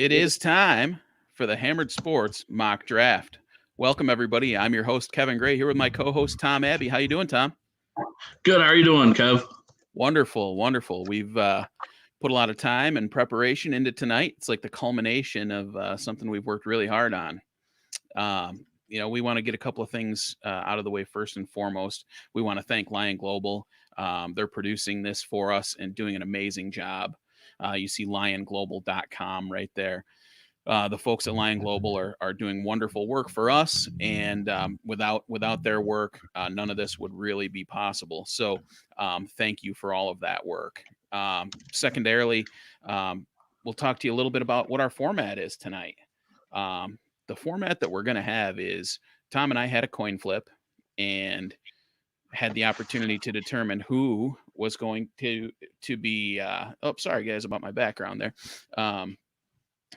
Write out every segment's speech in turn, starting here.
It is time for the Hammered Sports mock draft. Welcome, everybody. I'm your host, Kevin Gray, here with my co-host, Tom Abbey. How you doing, Tom? Good. How are you doing, Kev? Wonderful, wonderful. We've put a lot of time and preparation into tonight. It's like the culmination of something we've worked really hard on. We want to get a couple of things out of the way first and foremost. We want to thank Lion Global. They're producing this for us and doing an amazing job. You see lionglobal.com right there. The folks at Lion Global are doing wonderful work for us, and without their work, none of this would really be possible. So, thank you for all of that work. Secondarily, we'll talk to you a little bit about what our format is tonight. The format that we're going to have is Tom and I had a coin flip and had the opportunity to determine who was going to be. Sorry guys about my background there.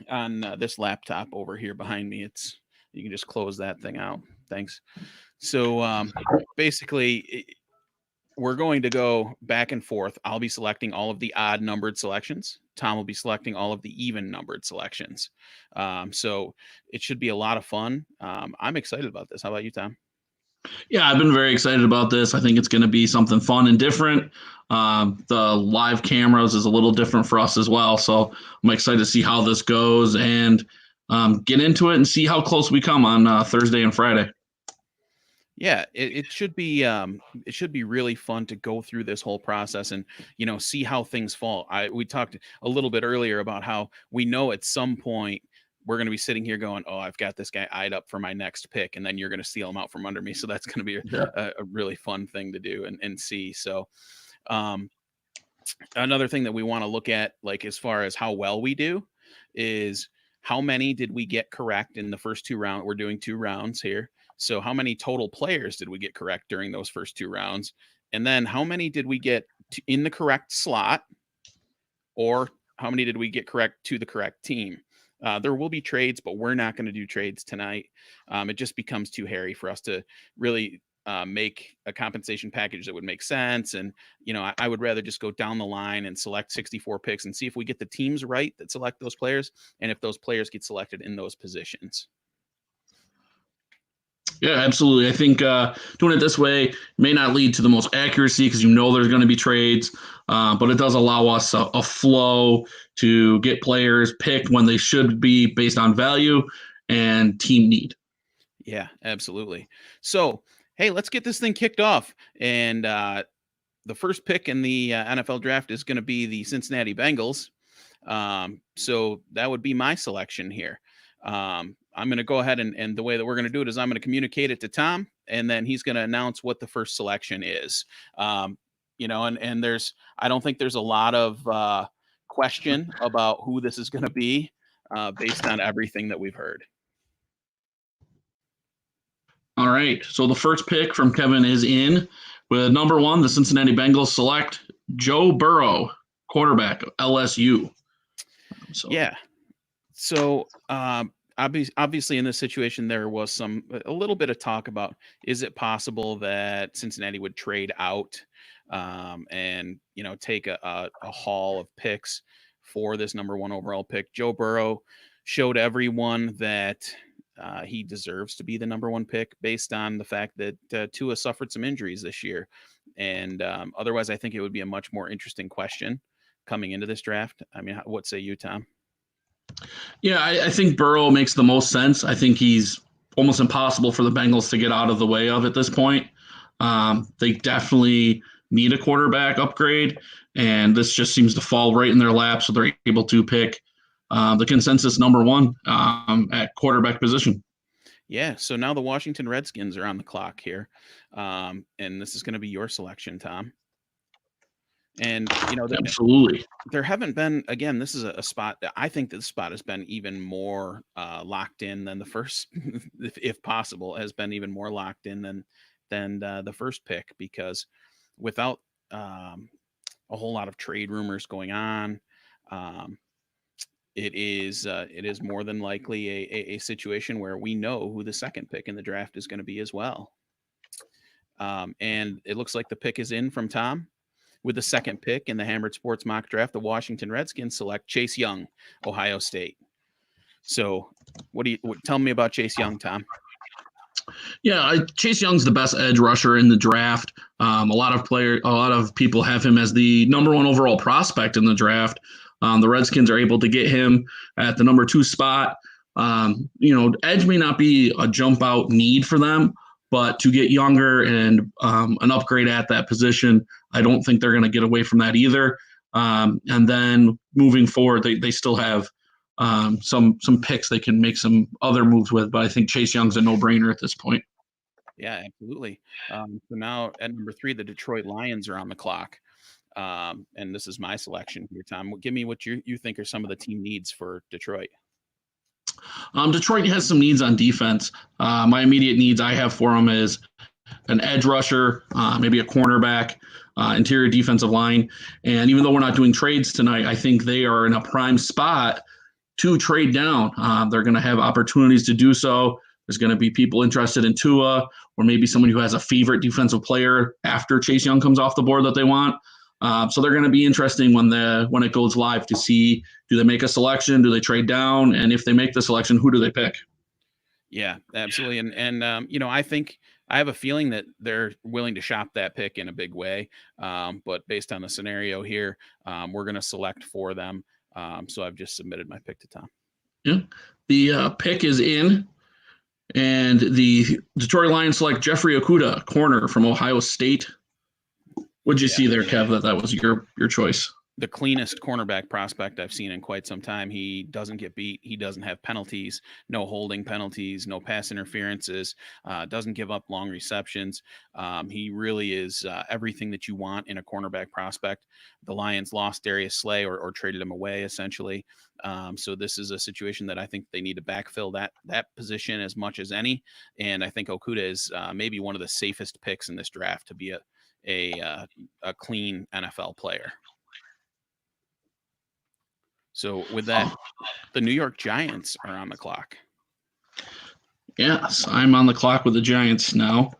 On this laptop over here behind me, you can just close that thing out. Thanks. So basically, we're going to go back and forth. I'll be selecting all of the odd numbered selections. Tom will be selecting all of the even numbered selections. So it should be a lot of fun. I'm excited about this. How about you, Tom? Yeah, I've been very excited about this. I think it's going to be something fun and different. The live cameras is a little different for us as well. So I'm excited to see how this goes and get into it and see how close we come on Thursday and Friday. Yeah, it should be really fun to go through this whole process and see how things fall. We talked a little bit earlier about how we know at some point we're going to be sitting here going, oh, I've got this guy eyed up for my next pick, and then you're going to steal him out from under me. So that's going to be a really fun thing to do and see. So another thing that we want to look at, like as far as how well we do, is how many did we get correct in the first 2 rounds? We're doing 2 rounds here. So how many total players did we get correct during those first 2 rounds? And then how many did we get in the correct slot? Or how many did we get correct to the correct team? There will be trades, but we're not going to do trades tonight. It just becomes too hairy for us to really make a compensation package that would make sense. And, I would rather just go down the line and select 64 picks and see if we get the teams right that select those players and if those players get selected in those positions. Yeah, absolutely. I think doing it this way may not lead to the most accuracy because there's going to be trades, but it does allow us a flow to get players picked when they should be based on value and team need. Yeah, absolutely. So, hey, let's get this thing kicked off. And the first pick in the NFL draft is going to be the Cincinnati Bengals. So that would be my selection here. I'm going to go ahead and the way that we're going to do it is I'm going to communicate it to Tom, and then he's going to announce what the first selection is. And I don't think there's a lot of question about who this is going to be based on everything that we've heard. All right. So the first pick from Kevin is in with number 1, the Cincinnati Bengals select Joe Burrow, quarterback, LSU. Yeah. So obviously in this situation, there was a little bit of talk about, is it possible that Cincinnati would trade out and, take a haul of picks for this number 1 overall pick? Joe Burrow showed everyone that he deserves to be the number 1 pick based on the fact that Tua suffered some injuries this year. And otherwise, I think it would be a much more interesting question coming into this draft. I mean, what say you, Tom? Yeah, I think Burrow makes the most sense. I think he's almost impossible for the Bengals to get out of the way of at this point. They definitely need a quarterback upgrade, and this just seems to fall right in their lap, so they're able to pick the consensus number 1 at quarterback position. Yeah, so now the Washington Redskins are on the clock here, and this is going to be your selection, Tom. And, absolutely, there haven't been, again, this is a spot that I think this spot has been even more locked in than the first, if possible, has been even more locked in than the first pick, because without a whole lot of trade rumors going on, it is more than likely a situation where we know who the second pick in the draft is going to be as well. And it looks like the pick is in from Tom. With the second pick in the Hammered Sports mock draft, the Washington Redskins select Chase Young, Ohio State. So tell me about Chase Young, Tom? Yeah, Chase Young's the best edge rusher in the draft. A lot of people have him as the number one overall prospect in the draft. The Redskins are able to get him at the number 2 spot. Edge may not be a jump out need for them, but to get younger and an upgrade at that position, I don't think they're going to get away from that either. And then moving forward, they still have some picks they can make some other moves with, but I think Chase Young's a no-brainer at this point. Yeah, absolutely. So now at number 3, the Detroit Lions are on the clock. And this is my selection here, Tom. Give me what you think are some of the team needs for Detroit. Detroit has some needs on defense. My immediate needs I have for them is an edge rusher, maybe a cornerback, interior defensive line. And even though we're not doing trades tonight, I think they are in a prime spot to trade down. They're going to have opportunities to do so. There's going to be people interested in Tua, or maybe someone who has a favorite defensive player after Chase Young comes off the board that they want. So they're going to be interesting when it goes live to see, do they make a selection, do they trade down, and if they make the selection, who do they pick? Yeah, absolutely. And I think I have a feeling that they're willing to shop that pick in a big way. But based on the scenario here, we're going to select for them. So I've just submitted my pick to Tom. Yeah, the pick is in, and the Detroit Lions select Jeffrey Okudah, corner from Ohio State. What'd you see there, Kev, that was your choice? The cleanest cornerback prospect I've seen in quite some time. He doesn't get beat. He doesn't have penalties, no holding penalties, no pass interferences, doesn't give up long receptions. He really is everything that you want in a cornerback prospect. The Lions lost Darius Slay or traded him away, essentially. So this is a situation that I think they need to backfill that position as much as any. And I think Okudah is maybe one of the safest picks in this draft to be a clean NFL player. So with that, the New York Giants are on the clock. Yes, I'm on the clock with the Giants now.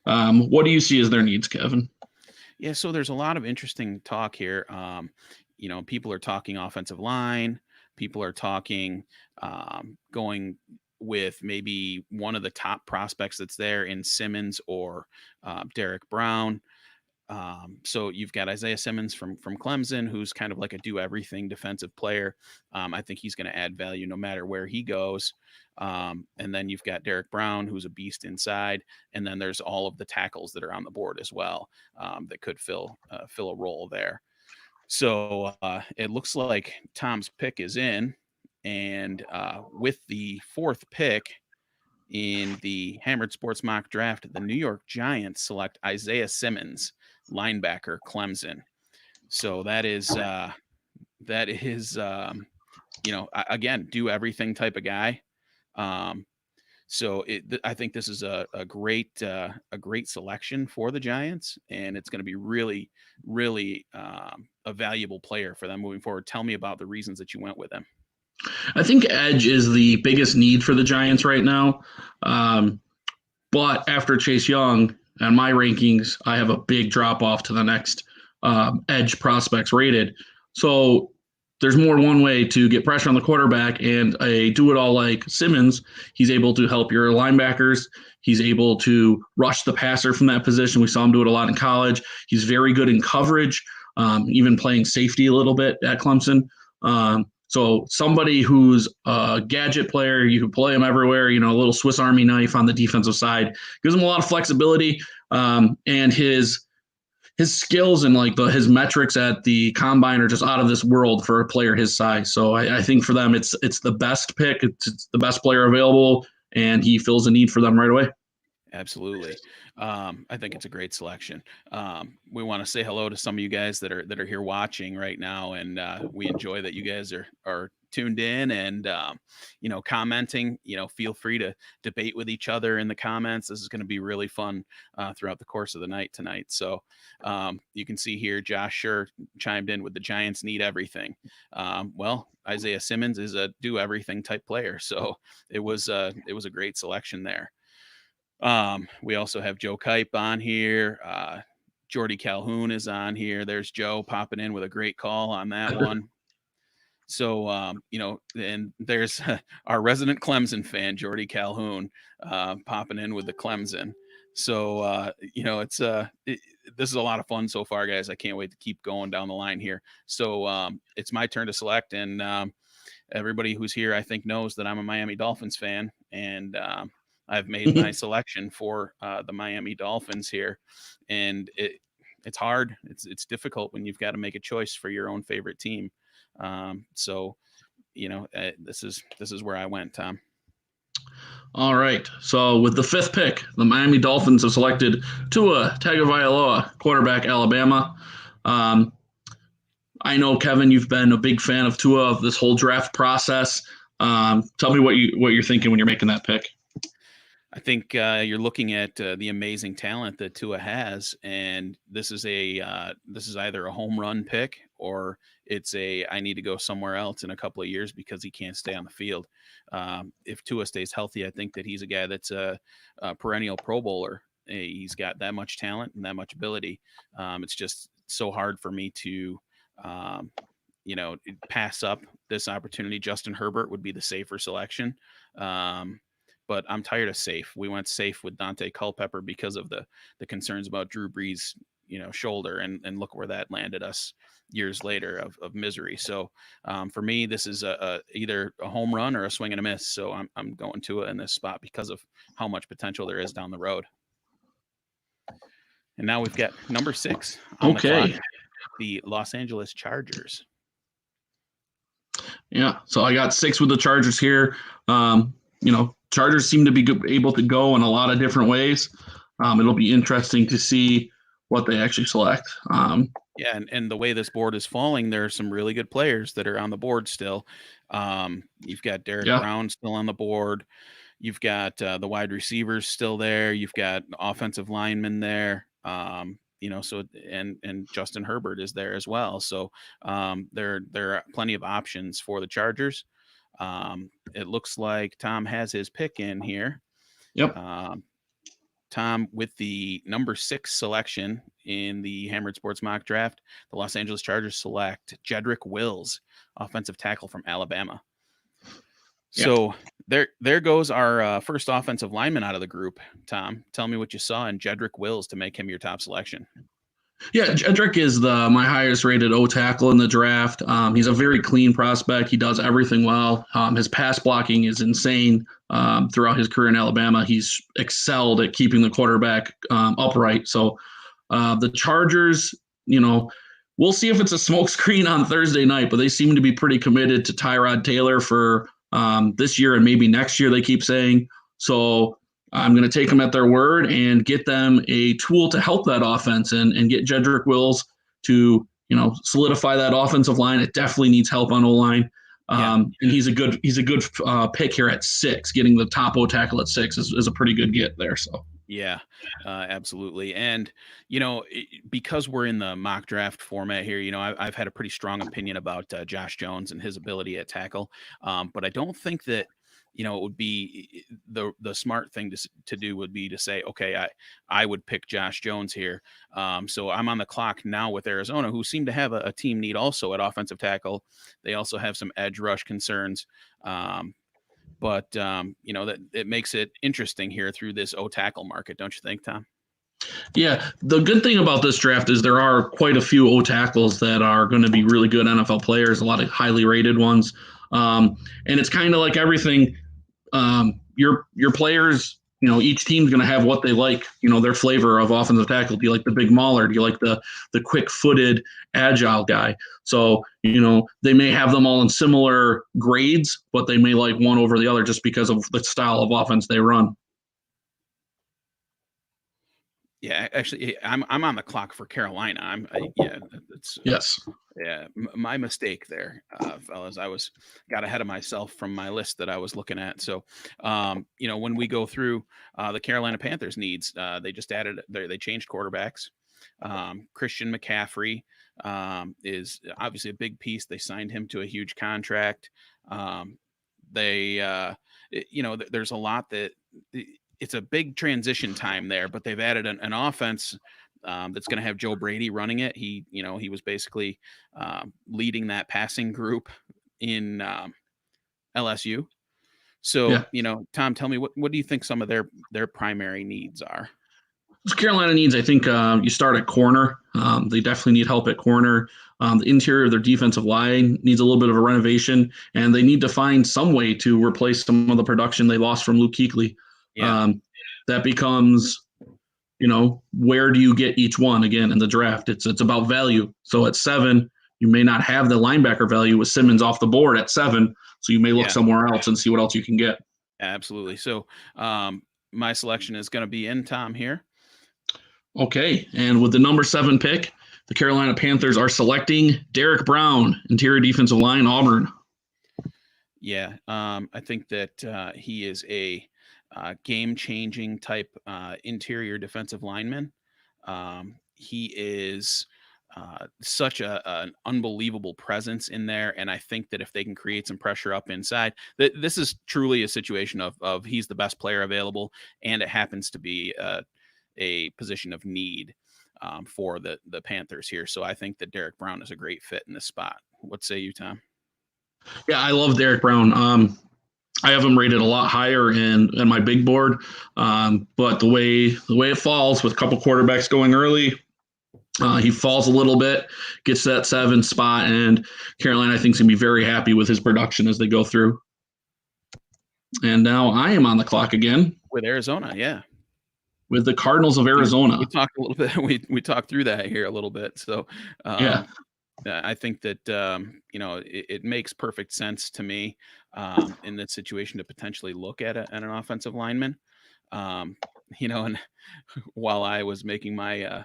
What do you see as their needs, Kevin? Yeah, so there's a lot of interesting talk here. People are talking offensive line. People are talking going with maybe one of the top prospects that's there in Simmons or Derek Brown. So you've got Isaiah Simmons from Clemson, who's kind of like a do everything defensive player. I think he's going to add value no matter where he goes. And then you've got Derek Brown, who's a beast inside. And then there's all of the tackles that are on the board as well that could fill a role there. So it looks like Tom's pick is in. And with the 4th pick in the Hammered Sports Mock Draft, the New York Giants select Isaiah Simmons, linebacker, Clemson. So that is again, do everything type of guy. So I think this is a great selection for the Giants, and it's going to be really, really a valuable player for them moving forward. Tell me about the reasons that you went with him. I think edge is the biggest need for the Giants right now. But after Chase Young and my rankings, I have a big drop off to the next edge prospects rated. So there's more than one way to get pressure on the quarterback, and a do-it-all like Simmons, he's able to help your linebackers. He's able to rush the passer from that position. We saw him do it a lot in college. He's very good in coverage, even playing safety a little bit at Clemson. So somebody who's a gadget player, you can play him everywhere, a little Swiss Army knife on the defensive side, gives him a lot of flexibility, and his skills and his metrics at the combine are just out of this world for a player his size. So I think for them, it's the best pick. It's the best player available, and he fills a need for them right away. Absolutely. I think it's a great selection. We want to say hello to some of you guys that are here watching right now, and we enjoy that you guys are tuned in and commenting. Feel free to debate with each other in the comments. This is going to be really fun throughout the course of the night tonight. So you can see here, Josh Sure chimed in with the Giants need everything. Well, Isaiah Simmons is a do everything type player, so it was a great selection there. We also have Joe Kipe on here. Jordy Calhoun is on here. There's Joe popping in with a great call on that one. So, and there's our resident Clemson fan, Jordy Calhoun, popping in with the Clemson. So, this is a lot of fun so far, guys. I can't wait to keep going down the line here. So, it's my turn to select, and everybody who's here, I think, knows that I'm a Miami Dolphins fan, and I've made my selection for the Miami Dolphins here, and it's hard. It's difficult when you've got to make a choice for your own favorite team. So, this is where I went, Tom. All right. So with the 5th pick, the Miami Dolphins have selected Tua Tagovailoa, quarterback, Alabama. I know, Kevin, you've been a big fan of Tua of this whole draft process. Tell me what you're thinking when you're making that pick. I think you're looking at the amazing talent that Tua has, and this is either a home run pick or it's I need to go somewhere else in a couple of years because he can't stay on the field. If Tua stays healthy, I think that he's a guy that's a perennial Pro Bowler. He's got that much talent and that much ability. It's just so hard for me to pass up this opportunity. Justin Herbert would be the safer selection. But I'm tired of safe. We went safe with Dante Culpepper because of the concerns about Drew Brees, shoulder, and look where that landed us years later of misery. So for me, this is either a home run or a swing and a miss. So I'm going to it in this spot because of how much potential there is down the road. And now we've got number 6 on the clock, the Los Angeles Chargers. Yeah, so I got 6 with the Chargers here. Chargers seem to be able to go in a lot of different ways. It'll be interesting to see what they actually select. And the way this board is falling, there are some really good players that are on the board still. You've got Derek Brown still on the board. You've got the wide receivers still there. You've got offensive linemen there. So and Justin Herbert is there as well. So there are plenty of options for the Chargers. It looks like Tom has his pick in here. Yep. Tom, with the number 6 selection in the Hammered Sports mock draft, the Los Angeles Chargers select Jedrick Wills, offensive tackle from Alabama. Yep. So there goes our first offensive lineman out of the group. Tom, tell me what you saw in Jedrick Wills to make him your top selection. Yeah, Jedrick is my highest rated O tackle in the draft. He's a very clean prospect. He does everything well. His pass blocking is insane. Throughout his career in Alabama, he's excelled at keeping the quarterback upright. So the Chargers, we'll see if it's a smokescreen on Thursday night, but they seem to be pretty committed to Tyrod Taylor for this year and maybe next year, they keep saying. So I'm going to take them at their word and get them a tool to help that offense and get Jedrick Wills to, solidify that offensive line. It definitely needs help on O-line. And he's a good pick here at 6. Getting the top O tackle at 6 is a pretty good get there. So yeah, absolutely. And because we're in the mock draft format here, I've had a pretty strong opinion about Josh Jones and his ability at tackle. But I don't think that it would be the smart thing to do would be to say, okay, I would pick Josh Jones here. So I'm on the clock now with Arizona, who seem to have a team need also at offensive tackle. They also have some edge rush concerns. But that it makes it interesting here through this O tackle market, don't you think, Tom? Yeah, the good thing about this draft is there are quite a few O tackles that are going to be really good NFL players, a lot of highly rated ones. And it's kind of like everything. Your players, each team's going to have what they like, their flavor of offensive tackle. Do you like the big mauler? Do you like the quick-footed, agile guy? So, they may have them all in similar grades, but they may like one over the other just because of the style of offense they run. Yeah, actually, I'm on the clock for Carolina. Yes. Yeah, my mistake there, fellas. I got ahead of myself from my list that I was looking at. So, when we go through the Carolina Panthers needs, they just they changed quarterbacks. Christian McCaffrey is obviously a big piece. They signed him to a huge contract. There's a lot that. It's a big transition time there, but they've added an offense that's going to have Joe Brady running it. He was basically leading that passing group in LSU. So, Yeah. Tom, tell me what do you think some of their primary needs are? So Carolina needs, I think, you start at corner. They definitely need help at corner. The interior of their defensive line needs a little bit of a renovation, and they need to find some way to replace some of the production they lost from Luke Kuechly. Yeah, Um, that becomes, where do you get each one again in the draft? It's about value. So at 7, you may not have the linebacker value with Simmons off the board at 7, so you may look yeah, somewhere else and see what else you can get. absolutely. So, my selection is going to be in Tom here. Okay, and with the number 7 pick, the Carolina Panthers are selecting Derek Brown, interior defensive line, Auburn. Yeah, I think that he is a game-changing type interior defensive lineman. He is such an unbelievable presence in there, and I think that if they can create some pressure up inside, this is truly a situation of he's the best player available, and it happens to be a position of need for the Panthers here. So I think that Derek Brown is a great fit in this spot. What say you, Tom? Yeah, I love Derek Brown. I have him rated a lot higher in my big board, but the way it falls with a couple quarterbacks going early, he falls a little bit, gets that 7 spot, and Carolina I think is gonna be very happy with his production as they go through. And now I am on the clock again With Arizona, yeah. with the Cardinals of We Arizona. talked a little bit. We talked through that here a little bit. So, Yeah, I think that it makes perfect sense to me in this situation to potentially look at an offensive lineman. Um, and while I was making my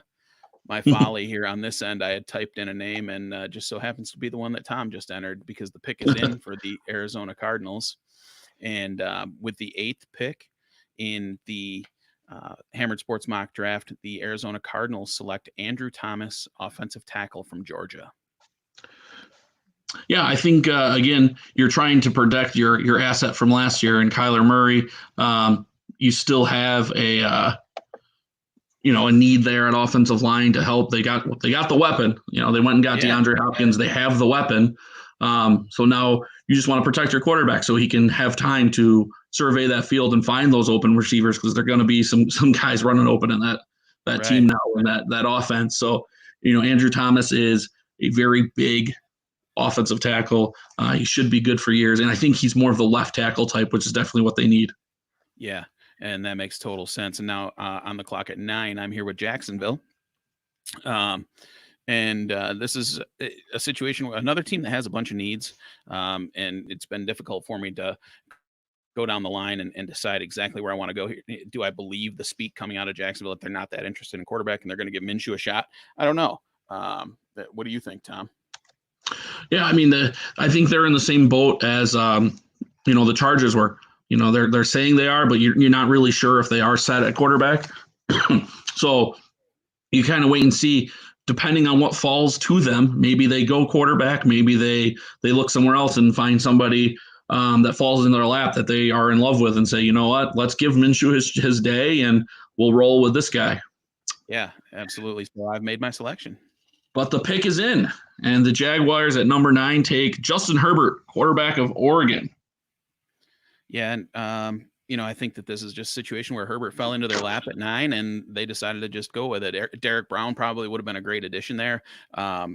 folly here on this end, I had typed in a name, and just so happens to be the one that Tom just entered because the pick is in for the Arizona Cardinals, and with the 8th pick in the Hammered Sports mock draft, the Arizona Cardinals select Andrew Thomas, offensive tackle from Georgia. yeah. I think again, you're trying to protect your asset from last year and Kyler Murray. You still have a need there at offensive line to help. They got the weapon. They went and got Yeah, DeAndre Hopkins. They have the weapon. So now you just want to protect your quarterback so he can have time to survey that field and find those open receivers because there are going to be some guys running open in that team right. now and that offense. So Andrew Thomas is a very big offensive tackle. He should be good for years, and I think he's more of the left tackle type, which is definitely what they need. Yeah, and that makes total sense. And now on the clock at 9, I'm here with Jacksonville. And this is a situation where another team that has a bunch of needs, and it's been difficult for me to go down the line and decide exactly where I want to go here. Do I believe the speak coming out of Jacksonville that they're not that interested in quarterback and they're going to give Minshew a shot? I don't know. What do you think, Tom? Yeah, I mean, I think they're in the same boat as the Chargers were. They're saying they are, but you're not really sure if they are set at quarterback. So you kind of wait and see. Depending on what falls to them, maybe they go quarterback, maybe they look somewhere else and find somebody that falls in their lap that they are in love with and say, you know what, let's give Minshew his day and we'll roll with this guy. Yeah, absolutely. So I've made my selection. But the pick is in, and the Jaguars at number 9 take Justin Herbert, quarterback of Oregon. Yeah, and I think that this is just a situation where Herbert fell into their lap at 9, and they decided to just go with it. Derek Brown probably would have been a great addition there.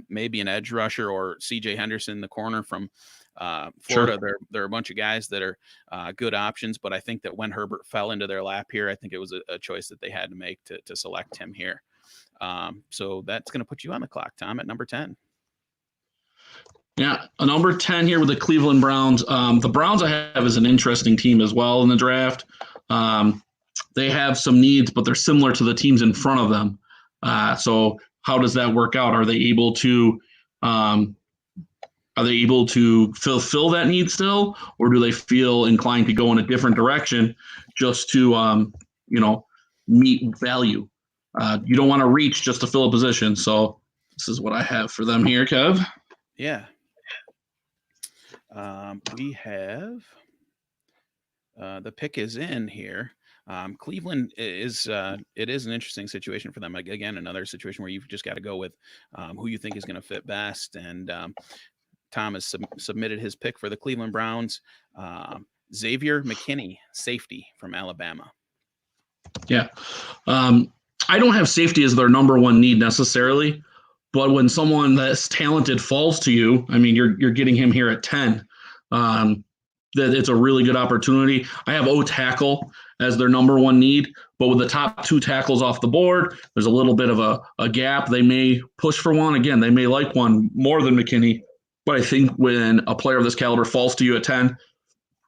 Maybe an edge rusher or C.J. Henderson, the corner from Florida. Sure. There are a bunch of guys that are good options, but I think that when Herbert fell into their lap here, I think it was a choice that they had to make to select him here. So that's going to put you on the clock, Tom, at number 10. Yeah, a number 10 here with the Cleveland Browns. The Browns I have is an interesting team as well in the draft. They have some needs, but they're similar to the teams in front of them. So how does that work out? Are they able to fulfill that need still, or do they feel inclined to go in a different direction just to meet value? You don't want to reach just to fill a position. So this is what I have for them here, Kev. Yeah. We have the pick is in here. Cleveland is it is an interesting situation for them. Again, another situation where you've just got to go with who you think is going to fit best. And Tom has submitted his pick for the Cleveland Browns. Xavier McKinney, safety from Alabama. Yeah. I don't have safety as their number one need necessarily, but when someone that's talented falls to you, I mean, you're getting him here at 10. That it's a really good opportunity. I have O tackle as their number one need, but with the top 2 tackles off the board, there's a little bit of a gap. They may push for one. Again, they may like one more than McKinney, but I think when a player of this caliber falls to you at 10,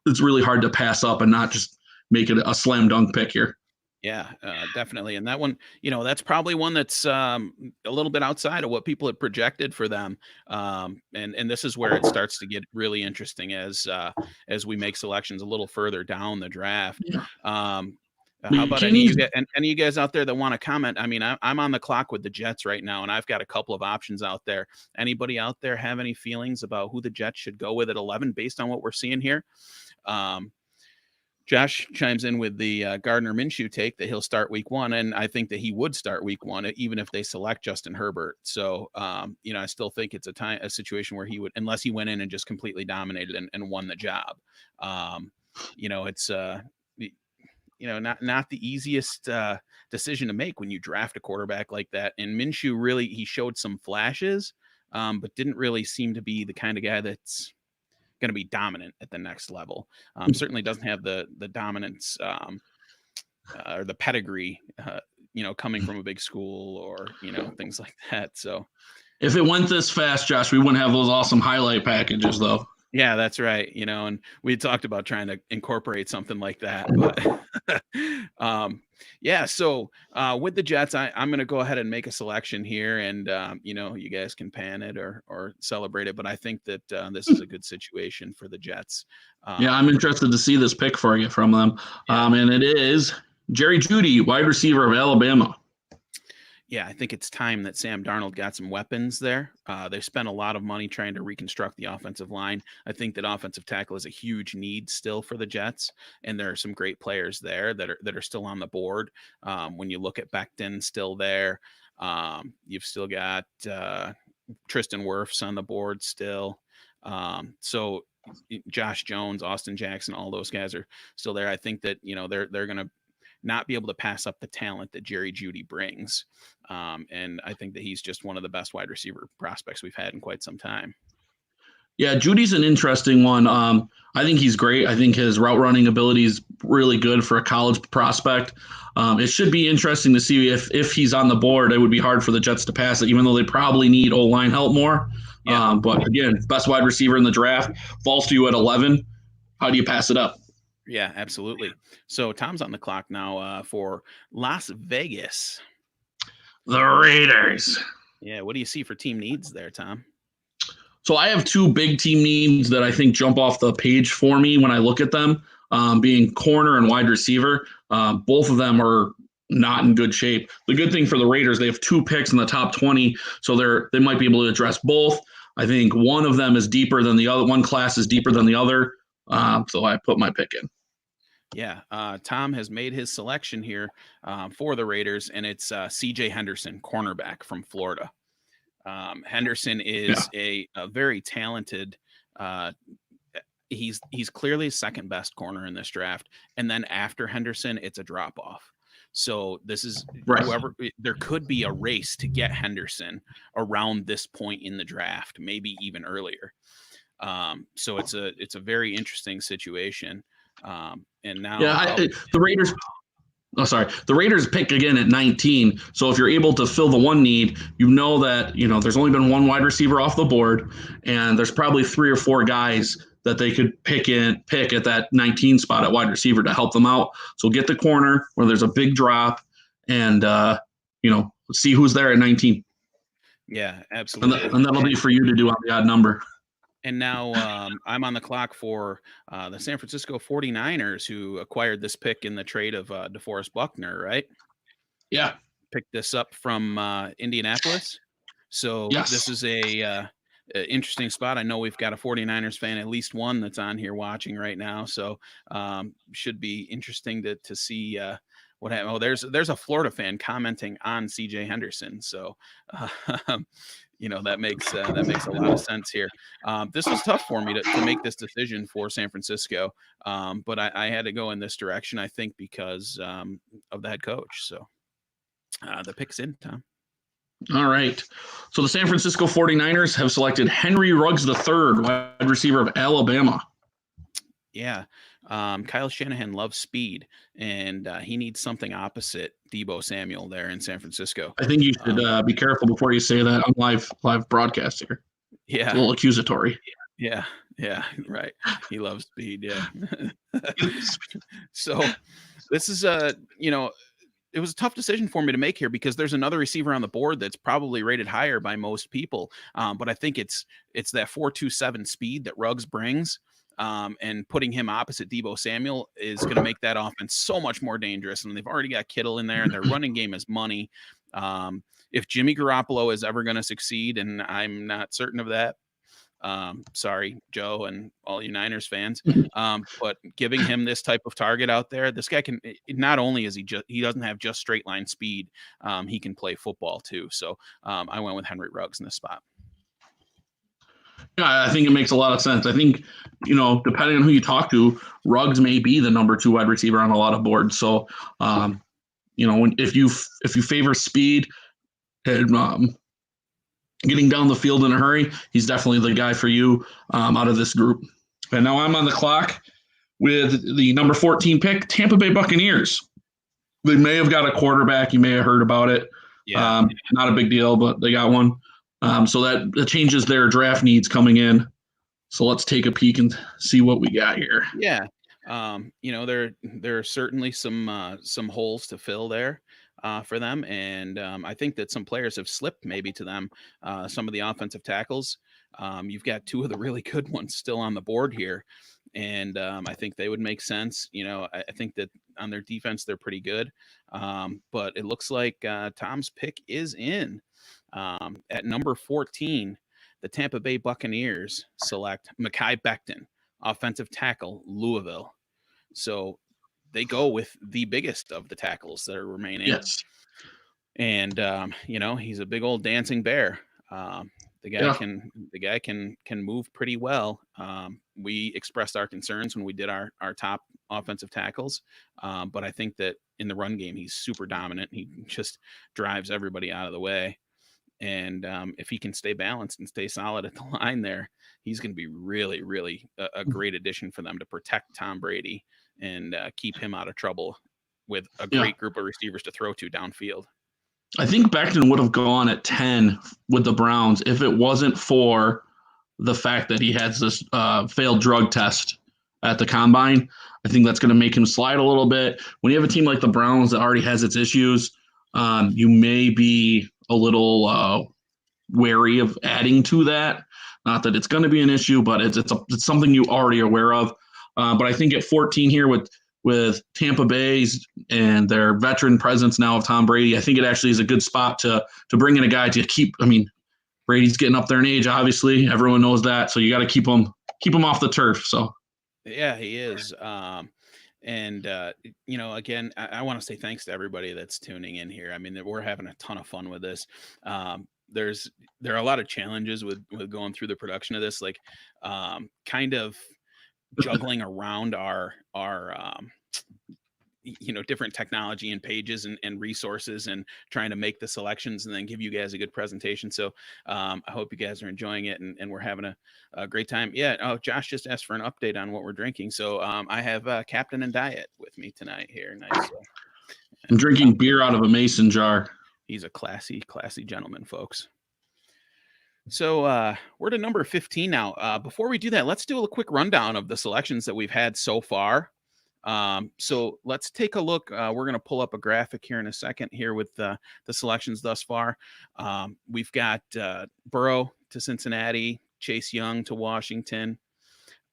it's really hard to pass up and not just make it a slam dunk pick here. Yeah, definitely. And that one, that's probably one that's a little bit outside of what people had projected for them. And this is where it starts to get really interesting as we make selections a little further down the draft. Yeah. How about any of you guys out there that want to comment? I mean, I'm on the clock with the Jets right now, and I've got a couple of options out there. Anybody out there have any feelings about who the Jets should go with at 11 based on what we're seeing here? Josh chimes in with the Gardner Minshew take that he'll start week 1. And I think that he would start week 1, even if they select Justin Herbert. So, I still think it's a situation where he would, unless he went in and just completely dominated and won the job. It's, not the easiest decision to make when you draft a quarterback like that. And Minshew really, he showed some flashes, but didn't really seem to be the kind of guy that's going to be dominant at the next level. Certainly doesn't have the dominance or the pedigree, coming from a big school or, things like that. So if it went this fast, Josh, we wouldn't have those awesome highlight packages though. Yeah, that's right. And we had talked about trying to incorporate something like that, but yeah. So with the Jets, I'm going to go ahead and make a selection here, and you guys can pan it or celebrate it. But I think that this is a good situation for the Jets. Yeah, I'm interested to see this pick for you from them, and it is Jerry Jeudy, wide receiver of Alabama. Yeah, I think it's time that Sam Darnold got some weapons there. They spent a lot of money trying to reconstruct the offensive line. I think that offensive tackle is a huge need still for the Jets, and there are some great players there that are still on the board. When you look at Becton, still there. You've still got Tristan Wirfs on the board still. So Josh Jones, Austin Jackson, all those guys are still there. I think that they're going to not be able to pass up the talent that Jerry Jeudy brings. And I think that he's just one of the best wide receiver prospects we've had in quite some time. Yeah, Judy's an interesting one. I think he's great. I think his route running ability is really good for a college prospect. It should be interesting to see if he's on the board. It would be hard for the Jets to pass it, even though they probably need O-line help more. Yeah. But again, best wide receiver in the draft falls to you at 11. How do you pass it up? Yeah, absolutely. So Tom's on the clock now for Las Vegas. The Raiders. Yeah, what do you see for team needs there, Tom? So I have 2 big team needs that I think jump off the page for me when I look at them, being corner and wide receiver. Both of them are not in good shape. The good thing for the Raiders, they have 2 picks in the top 20, so they might be able to address both. I think one of them is deeper than the other. One class is deeper than the other. So I put my pick in. Yeah, Tom has made his selection here for the Raiders, and it's C.J. Henderson, cornerback from Florida. Henderson is a very talented. He's clearly second best corner in this draft, and then after Henderson, it's a drop off. So this is whoever. There could be a race to get Henderson around this point in the draft, maybe even earlier. So it's a very interesting situation. And now the Raiders. Oh, sorry. The Raiders pick again at 19. So if you're able to fill the one need, that there's only been one wide receiver off the board, and there's probably 3 or 4 guys that they could pick at that 19 spot at wide receiver to help them out. So get the corner where there's a big drop, and see who's there at 19. Yeah, absolutely. And that'll be for you to do on the odd number. And now I'm on the clock for the San Francisco 49ers, who acquired this pick in the trade of DeForest Buckner, right? Yeah. Picked this up from Indianapolis. So This is a interesting spot. I know we've got a 49ers fan, at least one that's on here watching right now. So should be interesting to see what happened. Oh, there's a Florida fan commenting on CJ Henderson. So that makes a lot of sense here. This was tough for me to make this decision for San Francisco, but I had to go in this direction, I think, because of the head coach. So the pick's in, Tom. All right. So the San Francisco 49ers have selected Henry Ruggs III, wide receiver of Alabama. Yeah. Kyle Shanahan loves speed, and he needs something opposite Deebo Samuel there in San Francisco. I think you should be careful before you say that on live broadcast here. It's a Yeah. little accusatory. Yeah. Yeah. Right. He loves speed. Yeah. So this is it was a tough decision for me to make here because there's another receiver on the board that's probably rated higher by most people. But I think it's that 4.27 speed that Ruggs brings. And putting him opposite Deebo Samuel is going to make that offense so much more dangerous. And they've already got Kittle in there, and their running game is money. If Jimmy Garoppolo is ever going to succeed, and I'm not certain of that, sorry, Joe and all you Niners fans, but giving him this type of target out there, this guy can, not only is he doesn't have just straight line speed, he can play football too. So I went with Henry Ruggs in this spot. Yeah, I think it makes a lot of sense. I think, depending on who you talk to, Ruggs may be the number 2 wide receiver on a lot of boards. So, if you favor speed and getting down the field in a hurry, he's definitely the guy for you out of this group. And now I'm on the clock with the number 14 pick, Tampa Bay Buccaneers. They may have got a quarterback. You may have heard about it. Yeah. Not a big deal, but they got one. So that changes their draft needs coming in. So let's take a peek and see what we got here. Yeah. There are certainly some holes to fill there for them. And I think that some players have slipped maybe to them. Some of the offensive tackles. You've got 2 of the really good ones still on the board here. And I think they would make sense. I think that on their defense, they're pretty good. But it looks like Tom's pick is in. At number 14, the Tampa Bay Buccaneers select Mekhi Becton, offensive tackle, Louisville. So they go with the biggest of the tackles that are remaining. Yes. And he's a big old dancing bear. The guy can move pretty well. We expressed our concerns when we did our top offensive tackles, but I think that in the run game he's super dominant. He just drives everybody out of the way. And if he can stay balanced and stay solid at the line there, he's going to be really, really a great addition for them to protect Tom Brady and keep him out of trouble with a great group of receivers to throw to downfield. I think Becton would have gone at 10 with the Browns if it wasn't for the fact that he has this failed drug test at the combine. I think that's going to make him slide a little bit. When you have a team like the Browns that already has its issues, you may be a little wary of adding to that. Not that it's going to be an issue, but it's something you already are aware of. But I think at 14 here with Tampa Bay's and their veteran presence now of Tom Brady, I think it actually is a good spot to bring in a guy to keep. I mean, Brady's getting up there in age, obviously. Everyone knows that, so you got to keep him off the turf. So yeah, he is. And again, I want to say thanks to everybody that's tuning in here. I mean, we're having a ton of fun with this. There are a lot of challenges with going through the production of this, like kind of juggling around our different technology and pages and resources and trying to make the selections and then give you guys a good presentation. So I hope you guys are enjoying it and we're having a great time. Yeah. Oh, Josh just asked for an update on what we're drinking. So I have Captain and Diet with me tonight here. Nice. I'm drinking beer out of a mason jar. He's a classy gentleman, folks. So we're to number 15 now. Before we do that, let's do a quick rundown of the selections that we've had so far. So let's take a look. We're going to pull up a graphic here in a second here with the selections thus far. We've got Burrow to Cincinnati, Chase Young to Washington.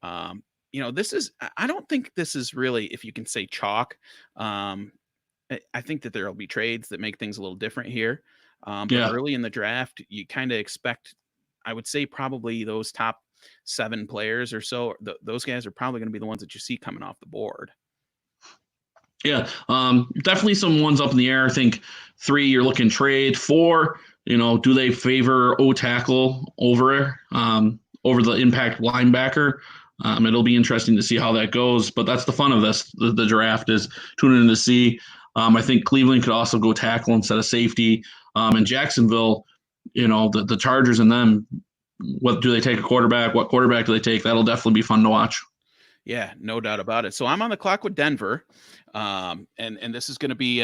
This is, I don't think this is really, if you can say chalk. I think that there'll be trades that make things a little different here. But early in the draft, you kind of expect, I would say probably those top 7 players or so, those guys are probably going to be the ones that you see coming off the board. Yeah, definitely some ones up in the air. I think 3, you're looking trade. 4, do they favor O tackle over the impact linebacker? It'll be interesting to see how that goes. But that's the fun of this. The draft is tuning in to see. I think Cleveland could also go tackle instead of safety. And Jacksonville, the Chargers and them. What do they take a quarterback? What quarterback do they take? That'll definitely be fun to watch. Yeah, no doubt about it. So I'm on the clock with Denver, and this is going to be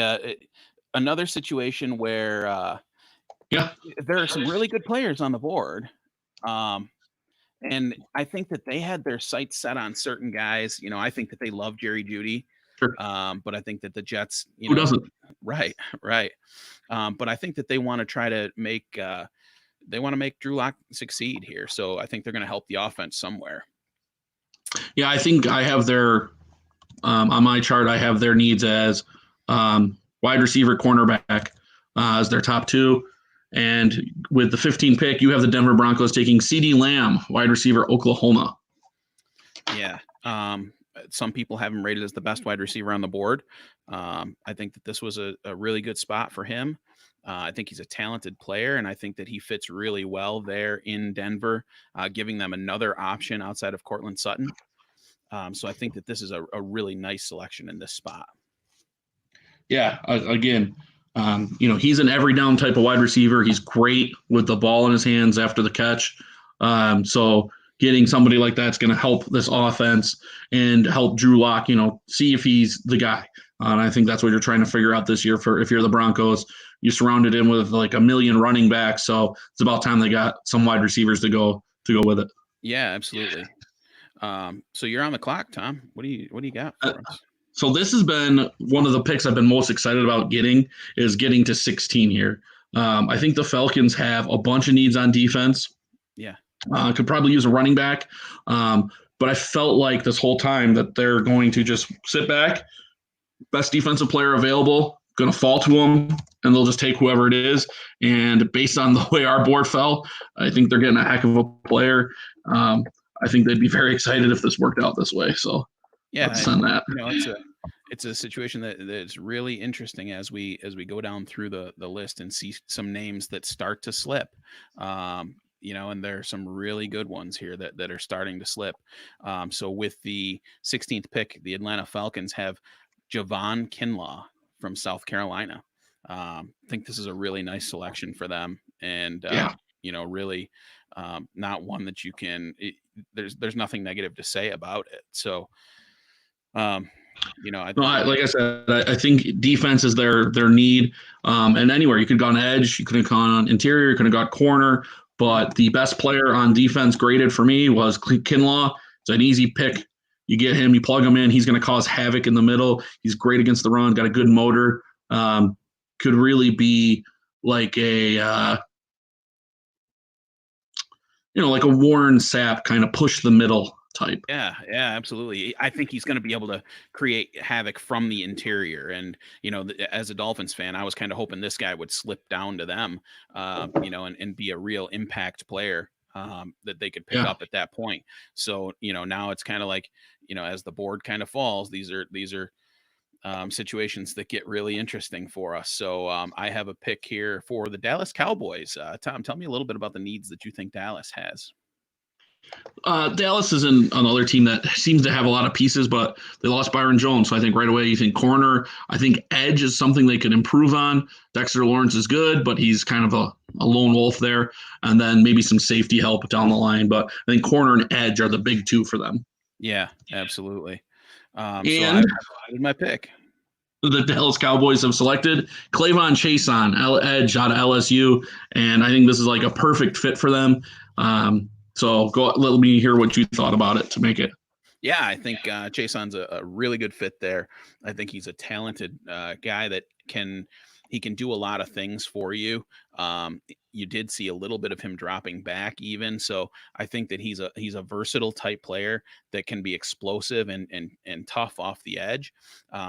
another situation where Yeah, there are some really good players on the board. Um, and I think that they had their sights set on certain guys. I think that they love Jerry Jeudy. sure. But I think that the Jets, Who doesn't? right, right. But I think that they want to try to make Drew Lock succeed here. So I think they're going to help the offense somewhere. Yeah, I think I have their on my chart. I have their needs as wide receiver, cornerback as their top 2. And with the 15 pick, you have the Denver Broncos taking CeeDee Lamb, wide receiver, Oklahoma. Yeah. Some people have him rated as the best wide receiver on the board. I think that this was a really good spot for him. I think he's a talented player, and I think that he fits really well there in Denver, giving them another option outside of Cortland Sutton. So I think that this is a really nice selection in this spot. Yeah, again, he's an every down type of wide receiver. He's great with the ball in his hands after the catch. So getting somebody like that's going to help this offense and help Drew Lock, see if he's the guy. And I think that's what you're trying to figure out this year. For if you're the Broncos, you surrounded him with like a million running backs, so it's about time they got some wide receivers to go with it. Yeah, absolutely. So you're on the clock, Tom. What do you got for us? So this has been one of the picks I've been most excited about getting to 16 here. I think the Falcons have a bunch of needs on defense. Yeah. Could probably use a running back. But I felt like this whole time that they're going to just sit back, best defensive player available, going to fall to them, and they'll just take whoever it is. And based on the way our board fell, I think they're getting a heck of a player. I think they'd be very excited if this worked out this way. So yeah, let's send that. It's a situation that's really interesting as we go down through the list and see some names that start to slip. And there are some really good ones here that are starting to slip. So with the 16th pick, the Atlanta Falcons have Javon Kinlaw from South Carolina. I think this is a really nice selection for them, and really not one that you can. There's nothing negative to say about it. So, like I said, I think defense is their need, and anywhere you could have gone edge, you could have gone on interior, you could have got corner. But the best player on defense graded for me was Kinlaw. It's an easy pick. You get him, you plug him in. He's going to cause havoc in the middle. He's great against the run, got a good motor. Could really be like a, like a Warren Sapp kind of push the middle type. Yeah, absolutely. I think he's going to be able to create havoc from the interior. And, as a Dolphins fan, I was kind of hoping this guy would slip down to them, and be a real impact player that they could pick up at that point. So, now it's kind of like, as the board kind of falls, these are situations that get really interesting for us. So I have a pick here for the Dallas Cowboys. Tom, tell me a little bit about the needs that you think Dallas has. Dallas is another team that seems to have a lot of pieces, but they lost Byron Jones. So I think right away you think corner. I think edge is something they could improve on. Dexter Lawrence is good, but he's kind of a lone wolf there. And then maybe some safety help down the line. But I think corner and edge are the big two for them. Yeah, absolutely. So I did my pick. The Dallas Cowboys have selected Clavon Chaisson, edge out of LSU. And I think this is like a perfect fit for them. So let me hear what you thought about it to make it. Yeah, I think Chaisson's a really good fit there. I think he's a talented guy that can do a lot of things for you. You did see a little bit of him dropping back even. So I think that he's a versatile type player that can be explosive and tough off the edge.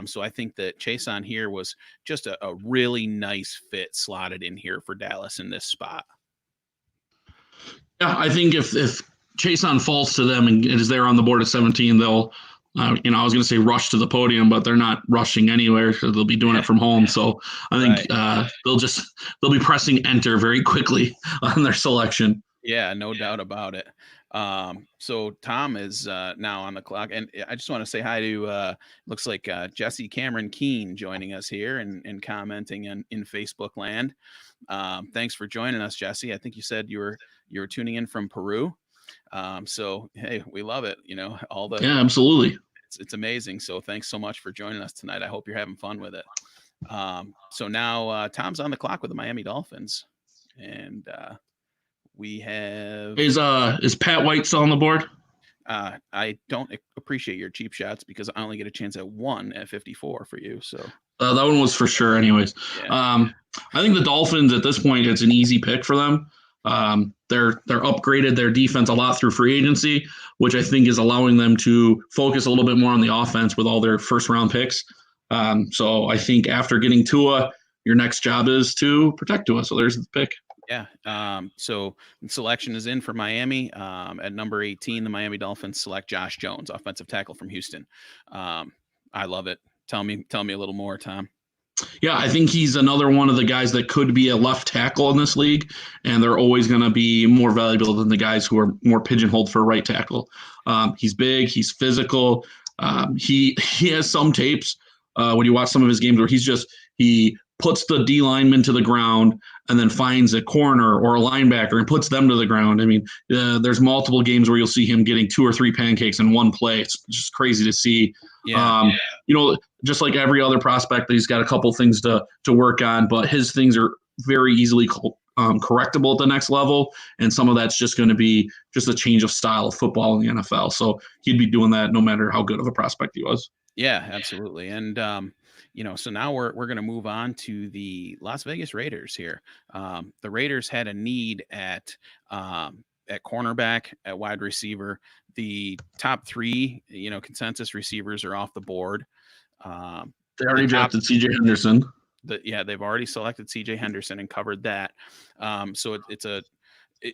So I think that Chaisson here was just a really nice fit slotted in here for Dallas in this spot. Yeah, I think if Chaisson falls to them and is there on the board at 17, they'll I was going to say rush to the podium, but they're not rushing anywhere. So they'll be doing it from home. So I think they'll be pressing enter very quickly on their selection. Yeah, no doubt about it. So Tom is now on the clock, and I just want to say hi to looks like Jesse Cameron Keene joining us here and commenting in Facebook land. Thanks for joining us, Jesse. I think you said you were tuning in from Peru. So hey, we love it. Yeah, absolutely. It's amazing. So thanks so much for joining us tonight. I hope you're having fun with it. So now Tom's on the clock with the Miami Dolphins, and we have is Pat White still on the board? I don't appreciate your cheap shots because I only get a chance at 1 at 54 for you. So that one was for sure. Anyways, yeah. I think the Dolphins at this point, it's an easy pick for them. They're upgraded their defense a lot through free agency, which I think is allowing them to focus a little bit more on the offense with all their first round picks. So I think after getting Tua, your next job is to protect Tua. So there's the pick. Yeah. So selection is in for Miami. At number 18, the Miami Dolphins select Josh Jones, offensive tackle from Houston. I love it. Tell me a little more, Tom. Yeah, I think he's another one of the guys that could be a left tackle in this league, and they're always going to be more valuable than the guys who are more pigeonholed for a right tackle. He's big, he's physical. He has some tapes when you watch some of his games where he puts the D lineman to the ground and then finds a corner or a linebacker and puts them to the ground. I mean, there's multiple games where you'll see him getting 2 or 3 pancakes in one play. It's just crazy to see. Yeah. Just like every other prospect, he's got a couple things to work on, but his things are very easily correctable at the next level. And some of that's just going to be just a change of style of football in the NFL. So he'd be doing that no matter how good of a prospect he was. Yeah, absolutely. And, so now we're going to move on to the Las Vegas Raiders here. The Raiders had a need at cornerback, at wide receiver. The top 3, consensus receivers are off the board. They already drafted CJ Henderson. They've already selected CJ Henderson and covered that. So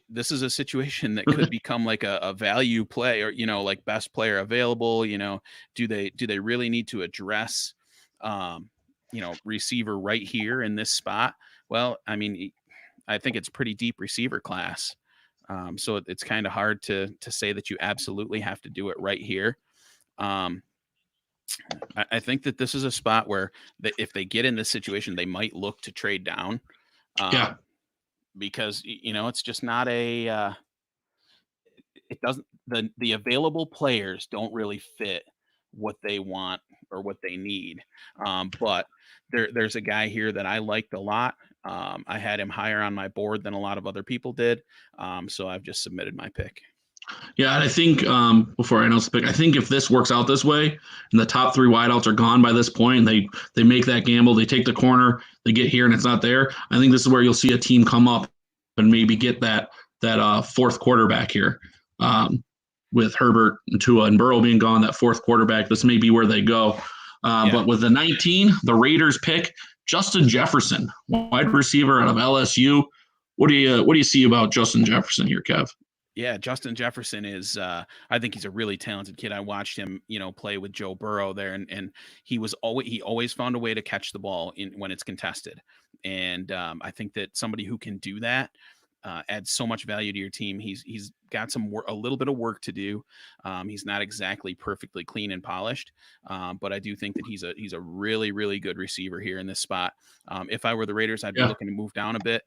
this is a situation that could become like a value play, or like best player available. Do they really need to address receiver right here in this spot? Well, I mean, I think it's pretty deep receiver class. So it's kind of hard to say that you absolutely have to do it right here. I think that this is a spot where if they get in this situation, they might look to trade down. Because it's just not it doesn't, the available players don't really fit what they want or what they need. But there's a guy here that I liked a lot. I had him higher on my board than a lot of other people did. So I've just submitted my pick. Yeah, and I think before I announce the pick, I think if this works out this way and the top 3 wideouts are gone by this point, and they make that gamble, they take the corner, they get here and it's not there, I think this is where you'll see a team come up and maybe get that 4th quarterback here. With Herbert and Tua and Burrow being gone, that 4th quarterback, this may be where they go. But with the 19, the Raiders pick Justin Jefferson, wide receiver out of LSU. What do you see about Justin Jefferson here, Kev? Yeah, Justin Jefferson is I think he's a really talented kid. I watched him, play with Joe Burrow there, and he always found a way to catch the ball when it's contested. And I think that somebody who can do that adds so much value to your team. He's got a little bit of work to do. He's not exactly perfectly clean and polished, but I do think that he's a really, really good receiver here in this spot. If I were the Raiders, I'd be looking to move down a bit.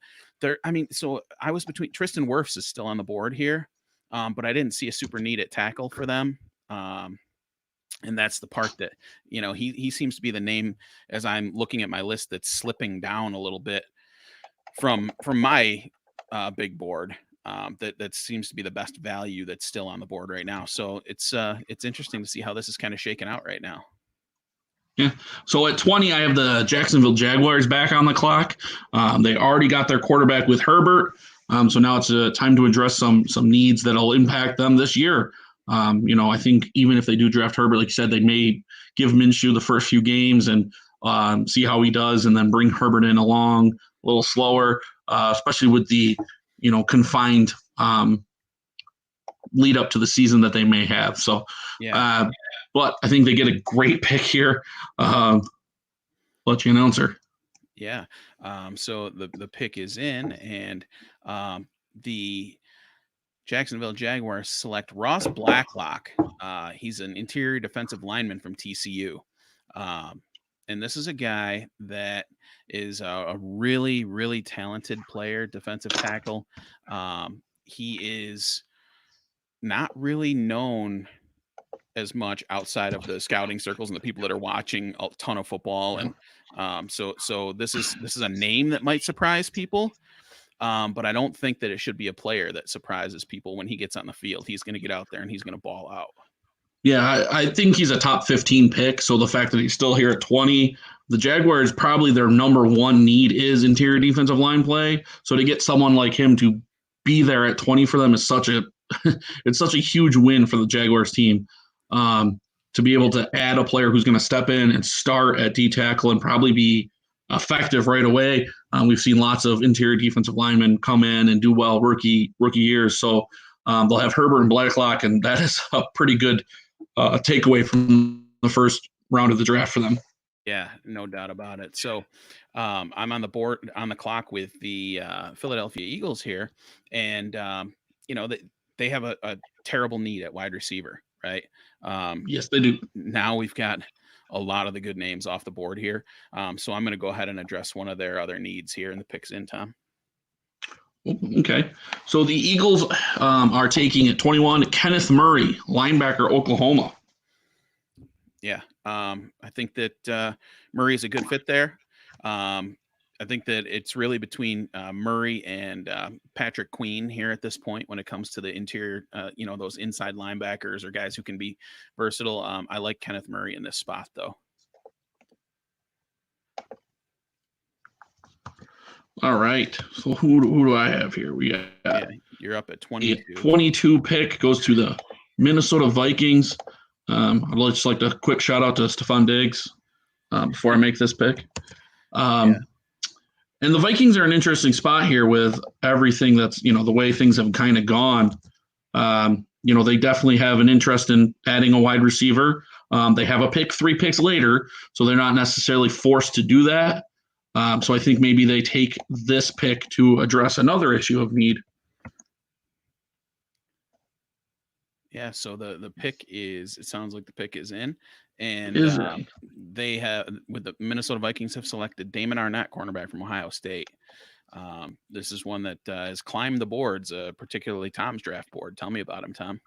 So I was between Tristan Wirfs is still on the board here, but I didn't see a super need at tackle for them. And that's the part that, he seems to be the name as I'm looking at my list that's slipping down a little bit from my big board. That seems to be the best value that's still on the board right now. So it's interesting to see how this is kind of shaken out right now. Yeah. So at 20, I have the Jacksonville Jaguars back on the clock. They already got their quarterback with Herbert. So now it's time to address some needs that'll impact them this year. I think even if they do draft Herbert, like you said, they may give Minshew the first few games and see how he does, and then bring Herbert in along a little slower, especially with the confined lead up to the season that they may have. So but I think they get a great pick here. Let you announcer. Yeah. So the pick is in, and the Jacksonville Jaguars select Ross Blacklock. He's an interior defensive lineman from TCU. Um, and this is a guy that is a really, really talented player, defensive tackle. He is not really known as much outside of the scouting circles and the people that are watching a ton of football. And so this is a name that might surprise people. But I don't think that it should be a player that surprises people when he gets on the field. He's going to get out there and he's going to ball out. Yeah, I think he's a top 15 pick. So the fact that he's still here at 20, the Jaguars probably their number one need is interior defensive line play. So to get someone like him to be there at 20 for them is such a it's such a huge win for the Jaguars team. To be able to add a player who's going to step in and start at D tackle and probably be effective right away. We've seen lots of interior defensive linemen come in and do well rookie years. So they'll have Herbert and Blacklock, and that is a pretty good takeaway from the first round of the draft for them. Yeah, no doubt about it. So I'm on the clock with the Philadelphia Eagles here, and they have a terrible need at wide receiver, right? Yes, they do. Now we've got a lot of the good names off the board here. So I'm going to go ahead and address one of their other needs here in the picks in, Tom. Okay. So the Eagles are taking at 21 Kenneth Murray, linebacker, Oklahoma. Yeah. I think that Murray is a good fit there. I think that it's really between Murray and Patrick Queen here at this point when it comes to the interior, those inside linebackers or guys who can be versatile. I like Kenneth Murray in this spot, though. All right. So who do I have here? We got you're up at 22. 22 pick goes to the Minnesota Vikings. I'd just like to quick shout out to Stephon Diggs before I make this pick. And the Vikings are an interesting spot here with everything that's, the way things have kind of gone. They definitely have an interest in adding a wide receiver. They have a pick 3 picks later, so they're not necessarily forced to do that. So I think maybe they take this pick to address another issue of need. Yeah, so the pick it sounds like the pick is in. And they have, with the Minnesota Vikings, have selected Damon Arnette, cornerback from Ohio State. This is one that has climbed the boards, particularly Tom's draft board. Tell me about him, Tom.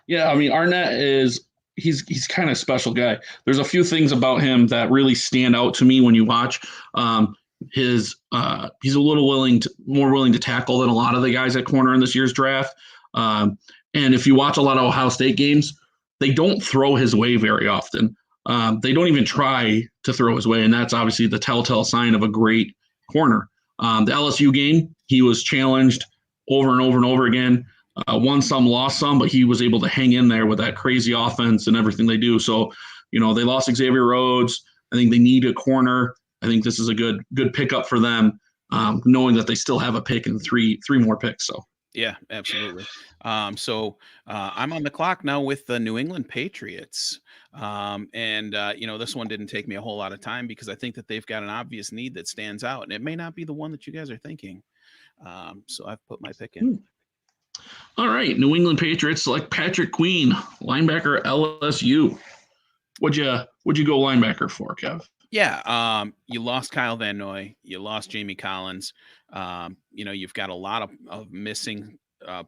Yeah, I mean, Arnette he's kind of a special guy. There's a few things about him that really stand out to me when you watch. He's a little more willing to tackle than a lot of the guys at corner in this year's draft. And if you watch a lot of Ohio State games, they don't throw his way very often. They don't even try to throw his way, and that's obviously the telltale sign of a great corner. The LSU game, he was challenged over and over and over again. Won some, lost some, but he was able to hang in there with that crazy offense and everything they do. So, they lost Xavier Rhodes. I think they need a corner. I think this is a good pickup for them, knowing that they still have a pick and three more picks. So. Yeah, absolutely. So I'm on the clock now with the New England Patriots. This one didn't take me a whole lot of time because I think that they've got an obvious need that stands out, and it may not be the one that you guys are thinking. So I've put my pick in. All right. New England Patriots select Patrick Queen, linebacker, LSU. What'd you go linebacker for, Kev? Yeah, you lost Kyle Van Noy, you lost Jamie Collins. You've got a lot of missing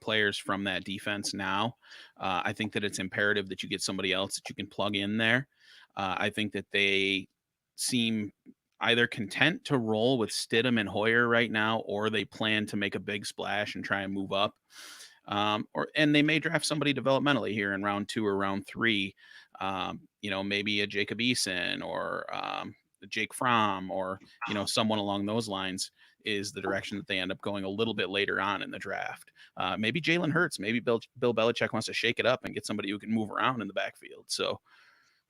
players from that defense now. I think that it's imperative that you get somebody else that you can plug in there. I think that they seem either content to roll with Stidham and Hoyer right now, or they plan to make a big splash and try and move up. And they may draft somebody developmentally here in round 2 or round 3. Maybe a Jacob Eason or Jake Fromm or, someone along those lines is the direction that they end up going a little bit later on in the draft. Maybe Jalen Hurts, maybe Bill Belichick wants to shake it up and get somebody who can move around in the backfield. So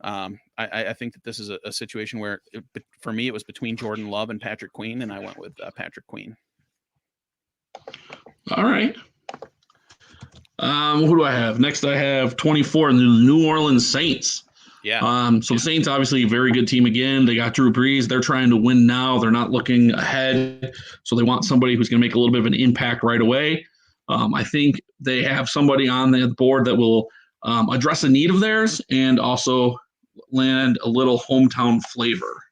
I think that this is a situation where for me, it was between Jordan Love and Patrick Queen, and I went with Patrick Queen. All right. Who do I have next? I have 24 in the New Orleans Saints. Yeah. So the Saints, obviously, a very good team again. They got Drew Brees. They're trying to win now. They're not looking ahead. So they want somebody who's going to make a little bit of an impact right away. I think they have somebody on the board that will address a need of theirs and also land a little hometown flavor.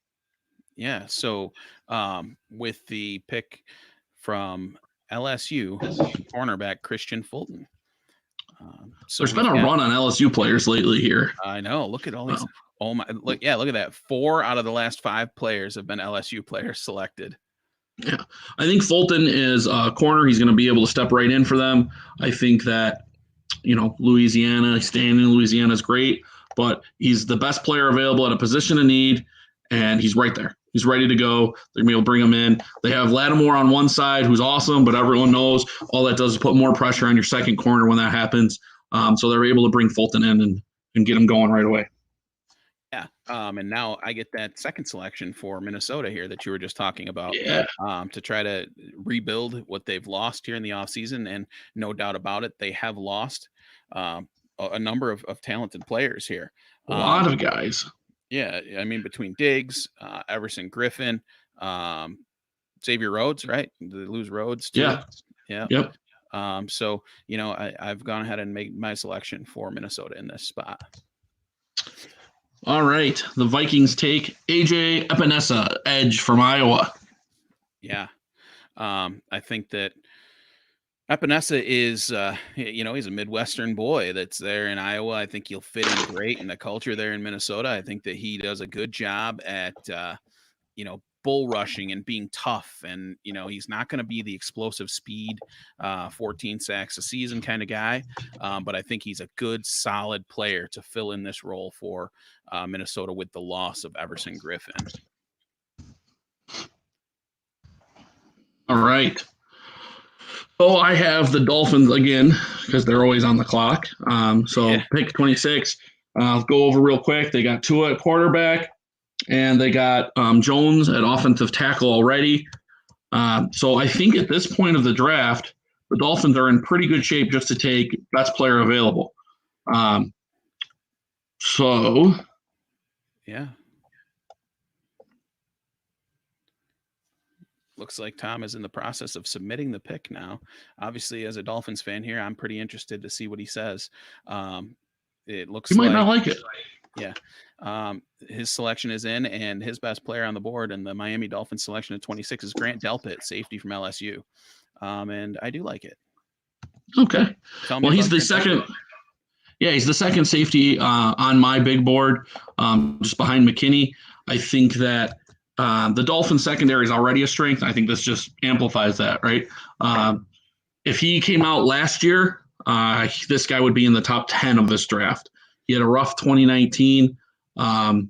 Yeah. So with the pick from LSU, cornerback Christian Fulton. So There's been a run on LSU players lately here. I know. Look at all these. Oh my! Look at that. 4 out of the last 5 players have been LSU players selected. Yeah, I think Fulton is a corner. He's going to be able to step right in for them. I think that, Louisiana, staying in Louisiana is great, but he's the best player available at a position of need, and he's right there. He's ready to go. They're going to be able to bring him in. They have Lattimore on one side, who's awesome, but everyone knows all that does is put more pressure on your second corner when that happens. So they're able to bring Fulton in and get him going right away. Yeah. And now I get that second selection for Minnesota here that you were just talking about. Yeah. To try to rebuild what they've lost here in the offseason. And no doubt about it, they have lost a number of talented players here. A lot of guys. Yeah. I mean, between Diggs, Everson Griffin, Xavier Rhodes, right? They lose Rhodes too. Yeah. Yeah. Yep. So, I've gone ahead and made my selection for Minnesota in this spot. All right. The Vikings take AJ Epinesa, edge from Iowa. Yeah. I think that Epinesa is, he's a Midwestern boy that's there in Iowa. I think he'll fit in great in the culture there in Minnesota. I think that he does a good job at, bull rushing and being tough. And, he's not going to be the explosive speed, 14 sacks a season kind of guy. But I think he's a good, solid player to fill in this role for Minnesota with the loss of Everson Griffin. All right. So I have the Dolphins again because they're always on the clock. Pick 26. I'll go over real quick. They got Tua at quarterback, and they got Jones at offensive tackle already. So I think at this point of the draft, the Dolphins are in pretty good shape just to take best player available. Yeah. Looks like Tom is in the process of submitting the pick now. Obviously, as a Dolphins fan here, I'm pretty interested to see what he says. It looks he might not like it. Yeah. His selection is in, and his best player on the board and the Miami Dolphins selection at 26 is Grant Delpit, safety from LSU. And I do like it. Okay. Well, he's the second. Yeah, he's the second safety on my big board, just behind McKinney. I think that the Dolphins secondary is already a strength. I think this just amplifies that, right? If he came out last year, this guy would be in the top 10 of this draft. He had a rough 2019, played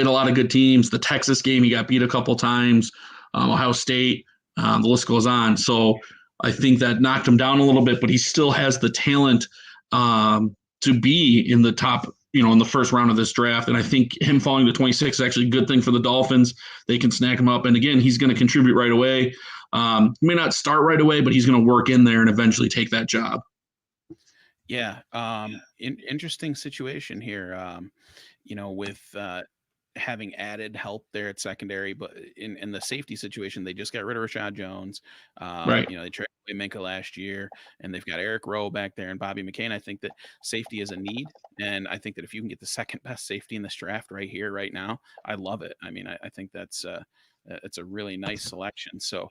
a lot of good teams. The Texas game, he got beat a couple times. Ohio State, the list goes on. So I think that knocked him down a little bit, but he still has the talent to be in the top, in the first round of this draft. And I think him falling to 26 is actually a good thing for the Dolphins. They can snack him up. And again, he's going to contribute right away. He may not start right away, but he's going to work in there and eventually take that job. Yeah. Interesting situation here, with having added help there at secondary, but in the safety situation, they just got rid of Rashad Jones. Right. They traded away Minka last year, and they've got Eric Rowe back there and Bobby McCain. I think that safety is a need, and I think that if you can get the second best safety in this draft right here, right now, I love it. I mean, I think that's it's a really nice selection. So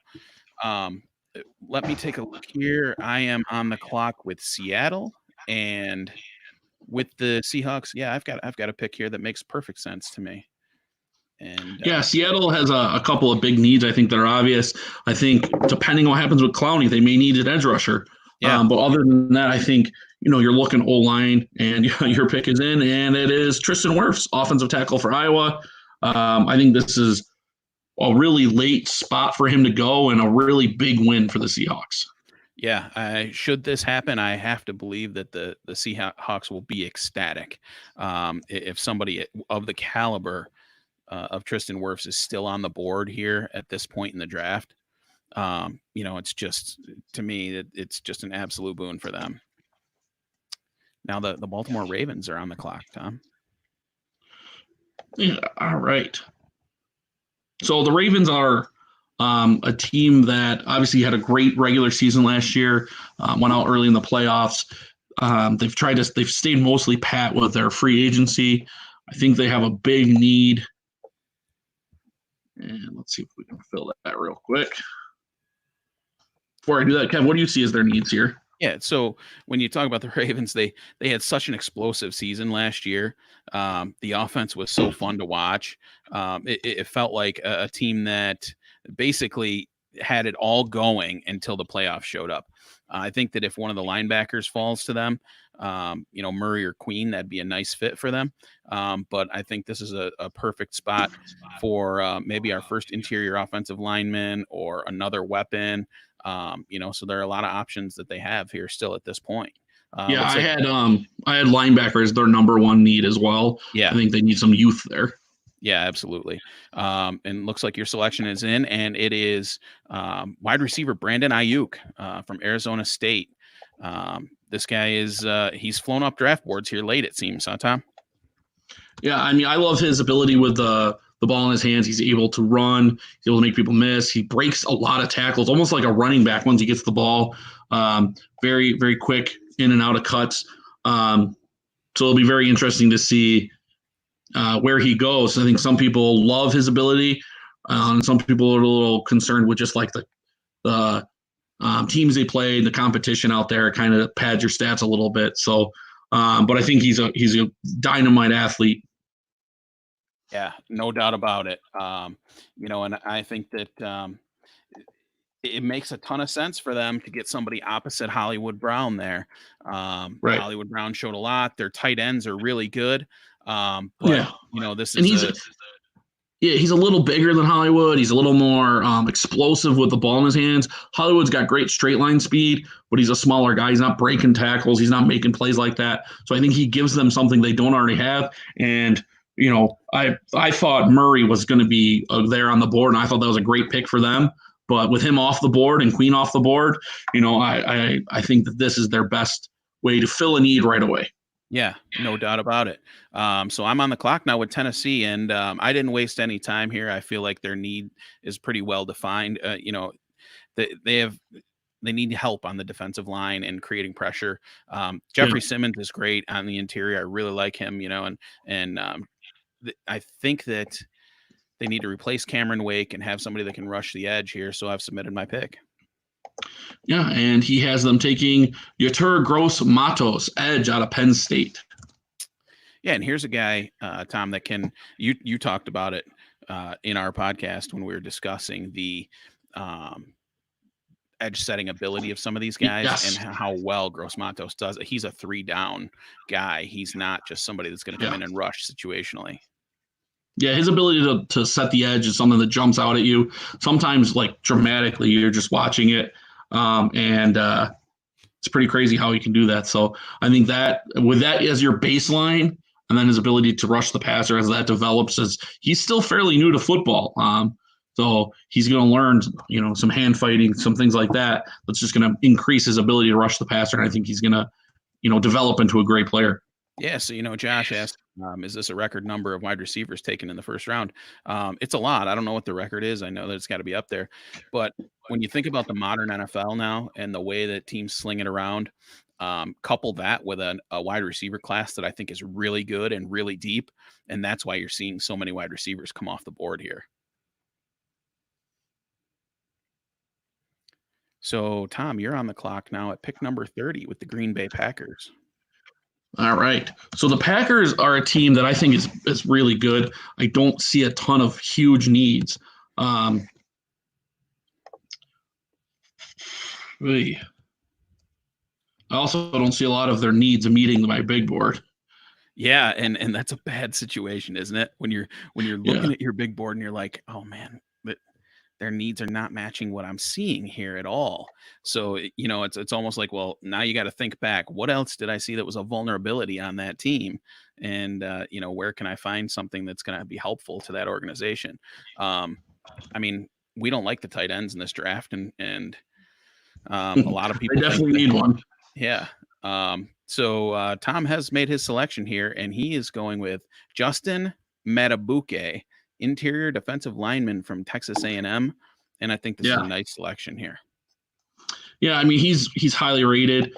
let me take a look here. I am on the clock with Seattle and with the Seahawks. Yeah, I've got a pick here that makes perfect sense to me. And Seattle has a couple of big needs, I think, that are obvious. I think depending on what happens with Clowney, they may need an edge rusher. Yeah. But other than that, I think, you're looking O-line, and your pick is in, and it is Tristan Wirfs, offensive tackle for Iowa. I think this is a really late spot for him to go and a really big win for the Seahawks. Yeah, should this happen, I have to believe that the Seahawks will be ecstatic if somebody of the caliber of Tristan Wirfs is still on the board here at this point in the draft. It's just, to me, it's just an absolute boon for them. Now the Baltimore Ravens are on the clock, Tom. Yeah, all right. So the Ravens are a team that obviously had a great regular season last year, went out early in the playoffs. They've stayed mostly pat with their free agency. I think they have a big need. And let's see if we can fill that real quick. Before I do that, Kev, what do you see as their needs here? Yeah, so when you talk about the Ravens, they had such an explosive season last year. The offense was so fun to watch. It felt like a team that basically had it all going until the playoffs showed up. I think that if one of the linebackers falls to them, Murray or Queen, that'd be a nice fit for them. But I think this is a perfect spot for maybe our first interior offensive lineman or another weapon. So there are a lot of options that they have here still at this point. Yeah, I had linebackers their number one need as well. Yeah, I think they need some youth there. Yeah, absolutely. And looks like your selection is in, and it is wide receiver Brandon Ayuk from Arizona State. This guy is he's flown up draft boards here late, it seems, huh, Tom? Yeah, I mean, I love his ability with the ball in his hands. He's able to run. He's able to make people miss. He breaks a lot of tackles, almost like a running back once he gets the ball. Very, very quick in and out of cuts. So it'll be very interesting to see where he goes. I think some people love his ability, and some people are a little concerned with just like the teams they play, the competition out there. Kind of pads your stats a little bit. So, but I think he's a dynamite athlete. Yeah, no doubt about it. And I think that it makes a ton of sense for them to get somebody opposite Hollywood Brown there. Right. Hollywood Brown showed a lot. Their tight ends are really good. But Yeah. This and is he's a little bigger than Hollywood. He's a little more explosive with the ball in his hands. Hollywood's got great straight line speed, but he's a smaller guy. He's not breaking tackles. He's not making plays like that. So I think he gives them something they don't already have. And I thought Murray was going to be there on the board, and I thought that was a great pick for them. But with him off the board and Queen off the board, I think that this is their best way to fill a need right away. Yeah, no doubt about it. So I'm on the clock now with Tennessee, and I didn't waste any time here. I feel like their need is pretty well defined. They need help on the defensive line and creating pressure. Jeffrey Simmons is great on the interior. I really like him, I think that they need to replace Cameron Wake and have somebody that can rush the edge here. So I've submitted my pick. Yeah, and he has them taking Yetur Gross-Matos, edge out of Penn State. Yeah, and here's a guy, Tom, that you talked about it in our podcast when we were discussing the edge setting ability of some of these guys and how well Gross-Matos does it. He's a 3-down guy. He's not just somebody that's going to come in and rush situationally. Yeah, his ability to set the edge is something that jumps out at you. Sometimes, like, dramatically, you're just watching it, and it's pretty crazy how he can do that. So I think that with that as your baseline, and then his ability to rush the passer as that develops, as he's still fairly new to football. So he's going to learn, some hand fighting, some things like that. That's just going to increase his ability to rush the passer, and I think he's going to, develop into a great player. Yeah, so Josh asked, is this a record number of wide receivers taken in the first round? It's a lot. I don't know what the record is. I know that it's got to be up there. But when you think about the modern NFL now and the way that teams sling it around, couple that with a wide receiver class that I think is really good and really deep, and that's why you're seeing so many wide receivers come off the board here. So, Tom, you're on the clock now at pick number 30 with the Green Bay Packers. All right. So the Packers are a team that I think is really good. I don't see a ton of huge needs. I also don't see a lot of their needs meeting my big board. Yeah, and that's a bad situation, isn't it? When you're looking at your big board and you're like, oh man, but their needs are not matching what I'm seeing here at all. So, it's almost like, well, now you got to think back. What else did I see that was a vulnerability on that team? And, where can I find something that's going to be helpful to that organization? we don't like the tight ends in this draft, and a lot of They people think definitely that, need one. yeah. So Tom has made his selection here, and he is going with Justin Matabuke, interior defensive lineman from Texas A&M, and I think this is Yeah. a nice selection here. Yeah, I mean he's highly rated.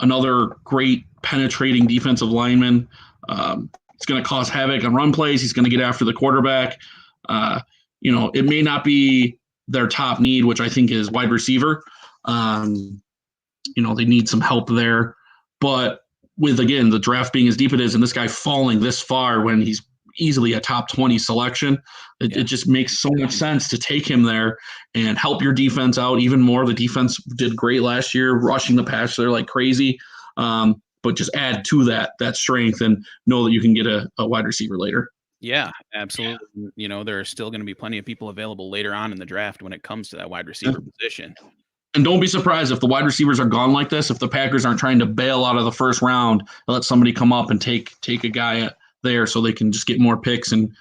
Another great penetrating defensive lineman. He's going to cause havoc on run plays. He's going to get after the quarterback. It may not be their top need, which I think is wide receiver. They need some help there. But with, again, the draft being as deep it is and this guy falling this far when he's easily a top 20 selection, it just makes so much sense to take him there and help your defense out even more. The defense did great last year, rushing the passer like crazy. But just add to that strength and know that you can get a wide receiver later. Yeah, absolutely. There are still going to be plenty of people available later on in the draft when it comes to that wide receiver position. And don't be surprised if the wide receivers are gone like this, if the Packers aren't trying to bail out of the first round and let somebody come up and take a guy there so they can just get more picks and,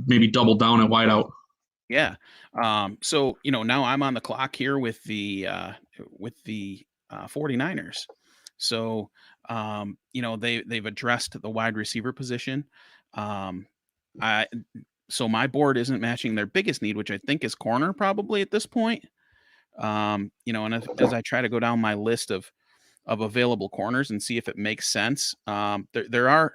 maybe double down at wideout. Yeah. So, now I'm on the clock here with the 49ers. So, they've addressed the wide receiver position. So my board isn't matching their biggest need, which I think is corner probably at this point. And as I try to go down my list of available corners and see if it makes sense, there are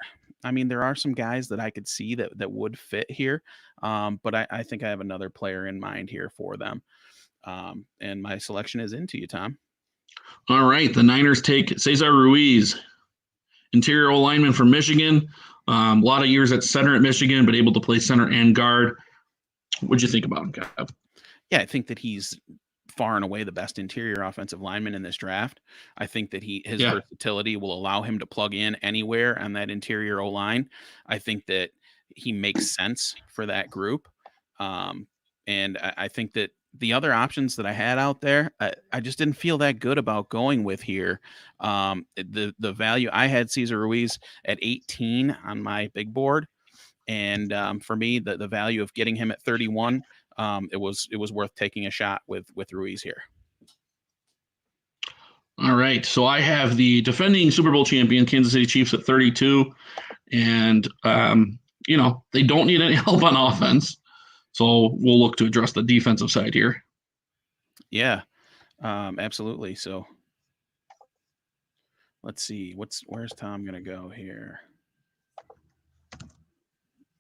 some guys that I could see that would fit here. But I think I have another player in mind here for them. And my selection is into you, Tom. All right. The Niners take Cesar Ruiz, interior lineman from Michigan. A lot of years at center at Michigan, but able to play center and guard. What'd you think about him, Kev? Yeah, I think that he's far and away the best interior offensive lineman in this draft. I think that his versatility will allow him to plug in anywhere on that interior O-line. I think that he makes sense for that group. And I think that the other options that I had out there, I just didn't feel that good about going with here. The value, I had Cesar Ruiz at 18 on my big board. And for me, the value of getting him at 31, it was worth taking a shot with Ruiz here. All right. So I have the defending Super Bowl champion, Kansas City Chiefs, at 32. And, they don't need any help on offense. So we'll look to address the defensive side here. Yeah, absolutely. So let's see. Where's Tom going to go here?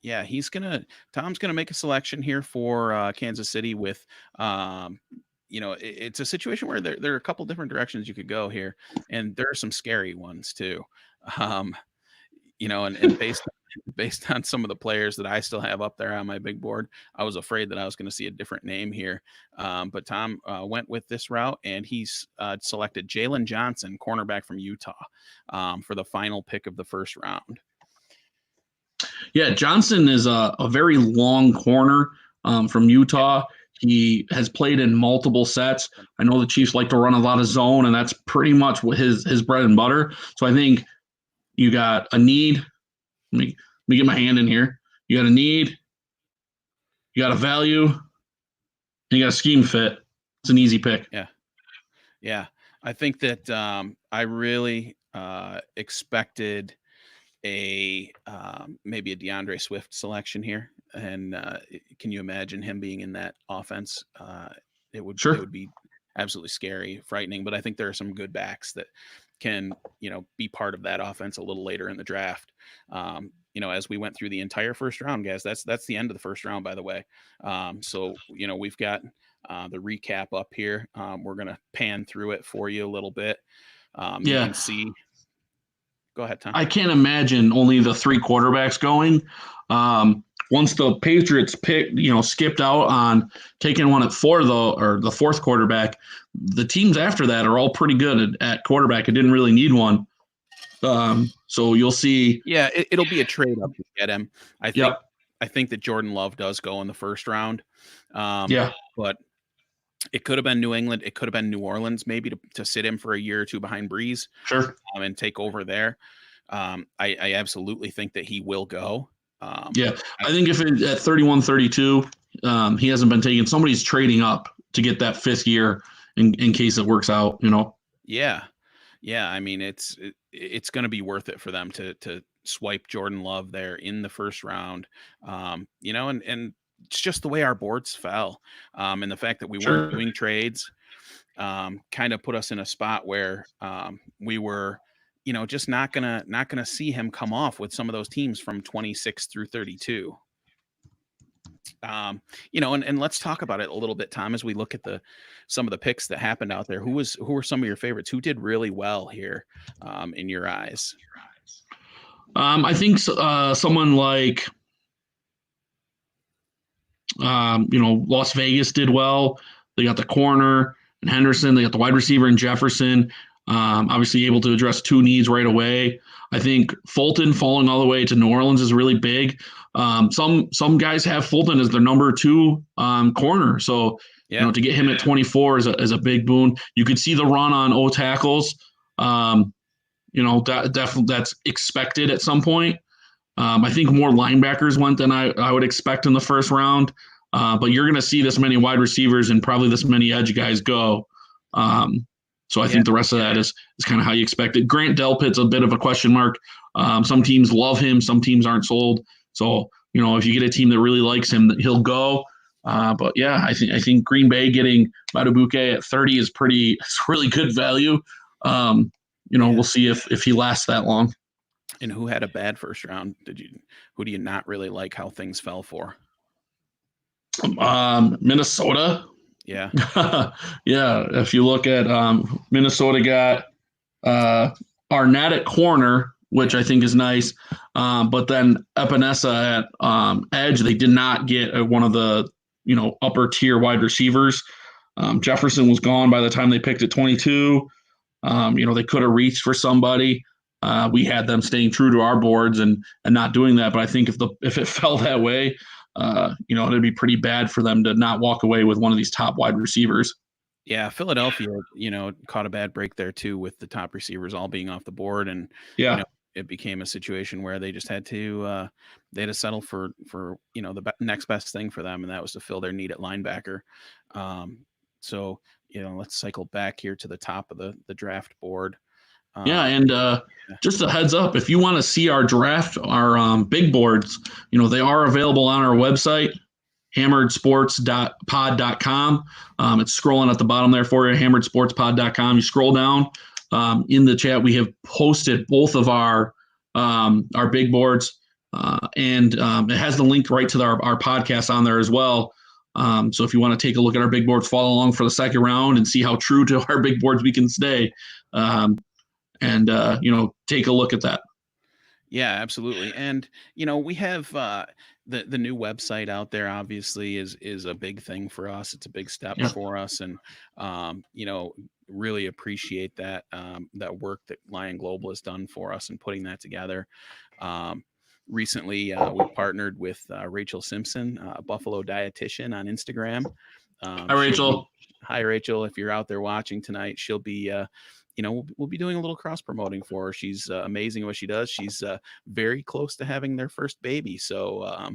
Yeah, Tom's going to make a selection here for Kansas City with, it's a situation where there are a couple different directions you could go here. And there are some scary ones too. And based on some of the players that I still have up there on my big board, I was afraid that I was going to see a different name here. But Tom went with this route, and he's selected Jalen Johnson, cornerback from Utah, for the final pick of the first round. Yeah, Johnson is a very long corner from Utah. He has played in multiple sets. I know the Chiefs like to run a lot of zone, and that's pretty much what his bread and butter. So I think you got a need. Let me get my hand in here. You got a need. You got a value. And you got a scheme fit. It's an easy pick. Yeah. I think that I really expected maybe a DeAndre Swift selection here. And can you imagine him being in that offense? It would be absolutely scary, frightening. But I think there are some good backs that can, be part of that offense a little later in the draft. As we went through the entire first round, guys, that's the end of the first round, by the way. So, we've got the recap up here. We're going to pan through it for you a little bit. You can see. Go ahead, Tom. I can't imagine only the three quarterbacks going. Once the Patriots skipped out on taking one at the fourth quarterback, the teams after that are all pretty good at quarterback. It didn't really need one. So you'll see. Yeah, it'll be a trade up to get him. I think that Jordan Love does go in the first round. But it could have been New England. It could have been New Orleans, maybe to sit him for a year or two behind Breeze. Sure. And take over there. I absolutely think that he will go. Yeah, I think if it, at 31, 32, he hasn't been taken, somebody's trading up to get that fifth year in case it works out, you know? Yeah. Yeah, I mean, it's gonna be worth it for them to swipe Jordan Love there in the first round. You know, and it's just the way our boards fell. And the fact that we weren't Sure. doing trades kind of put us in a spot where we were, you know, just not gonna see him come off with some of those teams from 26 through 32. You know, and let's talk about it a little bit, Tom, as we look at the some of the picks that happened out there. Who were some of your favorites? Who did really well here, in your eyes? I think someone like, Las Vegas did well. They got the corner and Henderson. They got the wide receiver and Jefferson. Obviously, able to address two needs right away. I think Fulton falling all the way to New Orleans is really big. Some guys have Fulton as their number two corner, so Yeah, to get him at 24 is a big boon. You could see the run on O tackles. That definitely that's expected at some point. I think more linebackers went than I would expect in the first round. But you're going to see this many wide receivers and probably this many edge guys go. So I yeah, think the rest of that is kind of how you expect it. Grant Delpit's a bit of a question mark. Some teams love him, some teams aren't sold. So if you get a team that really likes him, he'll go. But yeah, I think Green Bay getting Madubuike at 30 is it's really good value. yeah. We'll see if he lasts that long. And who had a bad first round? Who do you not really like how things fell for? Minnesota. Yeah, Yeah, if you look at Minnesota got Arnett at corner, which yeah, I think is nice. But then Epinesa at edge, they did not get one of the upper tier wide receivers. Jefferson was gone by the time they picked at 22. They could have reached for somebody. We had them staying true to our boards and not doing that. But I think if it fell that way, it'd be pretty bad for them to not walk away with one of these top wide receivers. yeah. Philadelphia, caught a bad break there too, with the top receivers all being off the board, and you know, Yeah. it became a situation where they just had to they had to settle for the next best thing for them, and that was to fill their need at linebacker. So let's cycle back here to the top of the draft board. Yeah, Um, and just a heads up, if you want to see our draft, our big boards, they are available on our website, hammeredsports.pod.com. It's scrolling at the bottom there for you, hammeredsportspod.com. You scroll down in the chat, we have posted both of our big boards, and it has the link right to our podcast on there as well. So if you want to take a look at our big boards, follow along for the second round and see how true to our big boards we can stay. And take a look at that. Yeah, absolutely. And we have the new website out there. Obviously, is a big thing for us. It's a big step Yeah. for us, and really appreciate that that work that Lion Global has done for us in putting that together. Recently, we partnered with Rachel Simpson, a Buffalo dietitian, on Instagram. Hi, Rachel. Hi, Rachel. If you're out there watching tonight, she'll be we'll be doing a little cross promoting for her. She's amazing at what she does. She's very close to having their first baby, so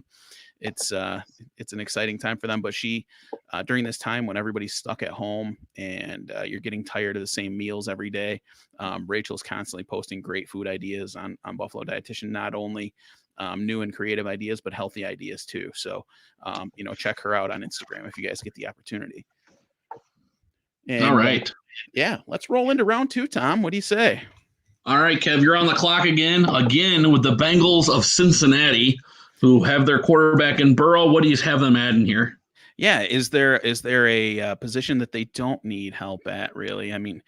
it's an exciting time for them. But she, during this time when everybody's stuck at home and you're getting tired of the same meals every day, Rachel's constantly posting great food ideas on Buffalo Dietitian. Not only new and creative ideas, but healthy ideas too. So check her out on Instagram if you guys get the opportunity. And all right. yeah, let's roll into round two, Tom. What do you say? All right, Kev, you're on the clock again with the Bengals of Cincinnati, who have their quarterback in Burrow. What do you have them at in here? Yeah, is there a position that they don't need help at, really? I mean,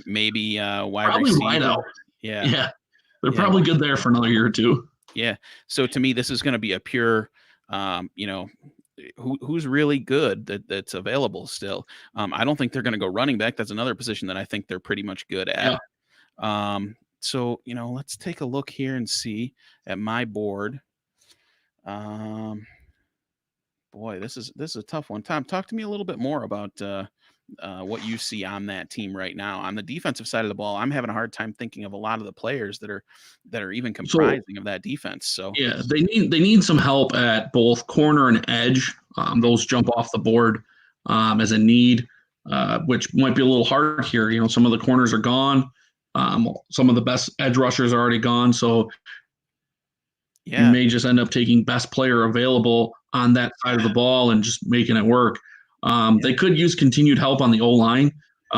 maybe wide probably receiver. Wide out. Yeah, they're probably good there for another year or two. Yeah. So to me, this is going to be a pure, who's really good that's available still. I don't think they're going to go running back. That's another position that I think they're pretty much good at. Yeah. So let's take a look here and see at my board. Boy, this is a tough one. Tom, talk to me a little bit more about what you see on that team right now. On the defensive side of the ball, I'm having a hard time thinking of a lot of the players that are even So comprising of that defense. So yeah, they need some help at both corner and edge. Those jump off the board as a need, which might be a little hard here. Some of the corners are gone. Some of the best edge rushers are already gone. So you yeah, may just end up taking best player available on that side of the ball and just making it work. yeah, They could use continued help on the O line.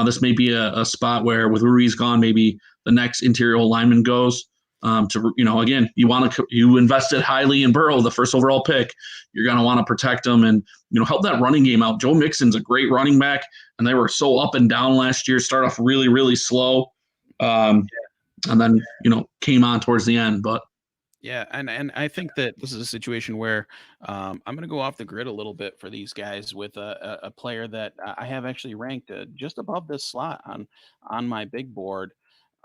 This may be a spot where, with Ruiz gone, maybe the next interior O lineman goes. Again, you invested highly in Burrow, the first overall pick. You're going to want to protect him and help that running game out. Joe Mixon's a great running back, and they were so up and down last year. Start off really, really slow, and then came on towards the end, but. yeah, and I think that this is a situation where I'm going to go off the grid a little bit for these guys with a player that I have actually ranked just above this slot on my big board.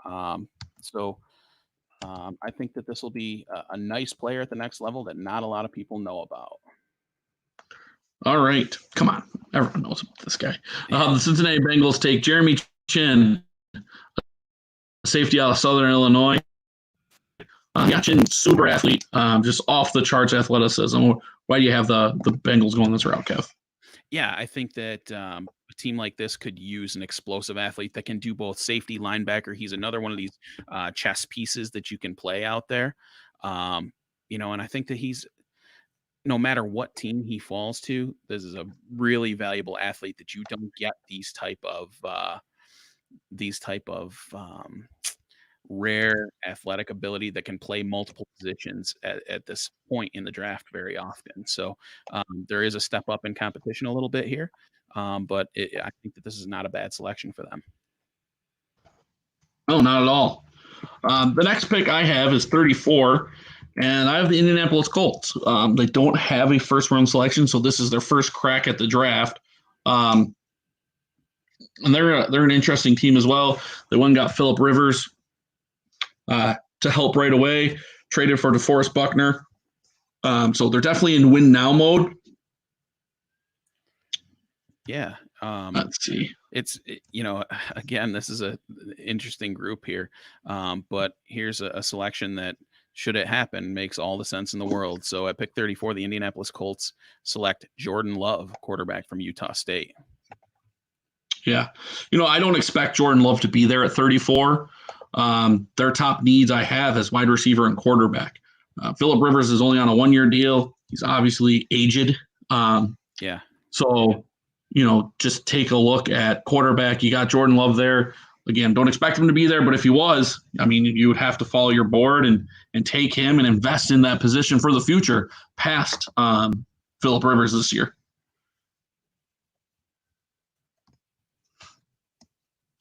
Um, so I think that this will be a nice player at the next level that not a lot of people know about. All right. Come on. Everyone knows about this guy. The Cincinnati Bengals take Jeremy Chin, safety out of Southern Illinois. Chin, super athlete, just off the charts athleticism. Why do you have the Bengals going this route, Kev? Yeah, I think that a team like this could use an explosive athlete that can do both safety, linebacker. He's another one of these chess pieces that you can play out there. And I think that he's no matter what team he falls to, this is a really valuable athlete that you don't get these type of rare athletic ability that can play multiple positions at this point in the draft very often. So there is a step up in competition a little bit here, but I think that this is not a bad selection for them. No, not at all. The next pick I have is 34, and I have the Indianapolis Colts. They don't have a first-round selection, so this is their first crack at the draft. And they're an interesting team as well. They went and got Phillip Rivers to help right away, traded for DeForest Buckner. So they're definitely in win now mode. Yeah. Let's see. Again, this is an interesting group here. But here's a selection that, should it happen, makes all the sense in the world. So at pick 34, the Indianapolis Colts select Jordan Love, quarterback from Utah State. Yeah. I don't expect Jordan Love to be there at 34. Their top needs I have as wide receiver and quarterback. Phillip Rivers is only on a 1-year deal. He's obviously aged. Yeah. So, just take a look at quarterback. You got Jordan Love there. Again, don't expect him to be there, but if he was, you would have to follow your board and take him and invest in that position for the future past Phillip Rivers this year.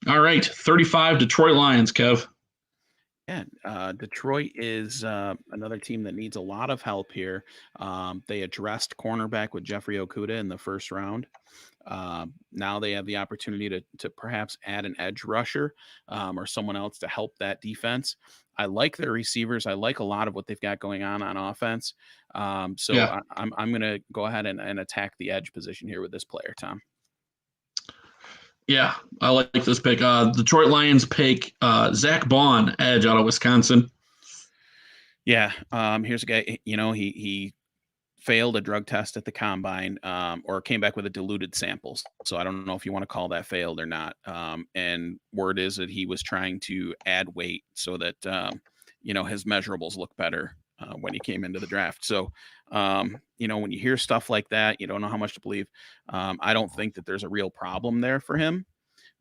All right, 35, Detroit Lions, Kev. Yeah, Detroit is another team that needs a lot of help here. They addressed cornerback with Jeffrey Okudah in the first round. Now they have the opportunity to perhaps add an edge rusher or someone else to help that defense. I like their receivers. I like a lot of what they've got going on offense. I'm going to go ahead and attack the edge position here with this player, Tom. Yeah, I like this pick. Detroit Lions pick Zach Bond, edge out of Wisconsin. Yeah, here's a guy. He failed a drug test at the combine, or came back with a diluted samples. So I don't know if you want to call that failed or not. And word is that he was trying to add weight so that his measurables look better when he came into the draft. So when you hear stuff like that, you don't know how much to believe. I don't think that there's a real problem there for him.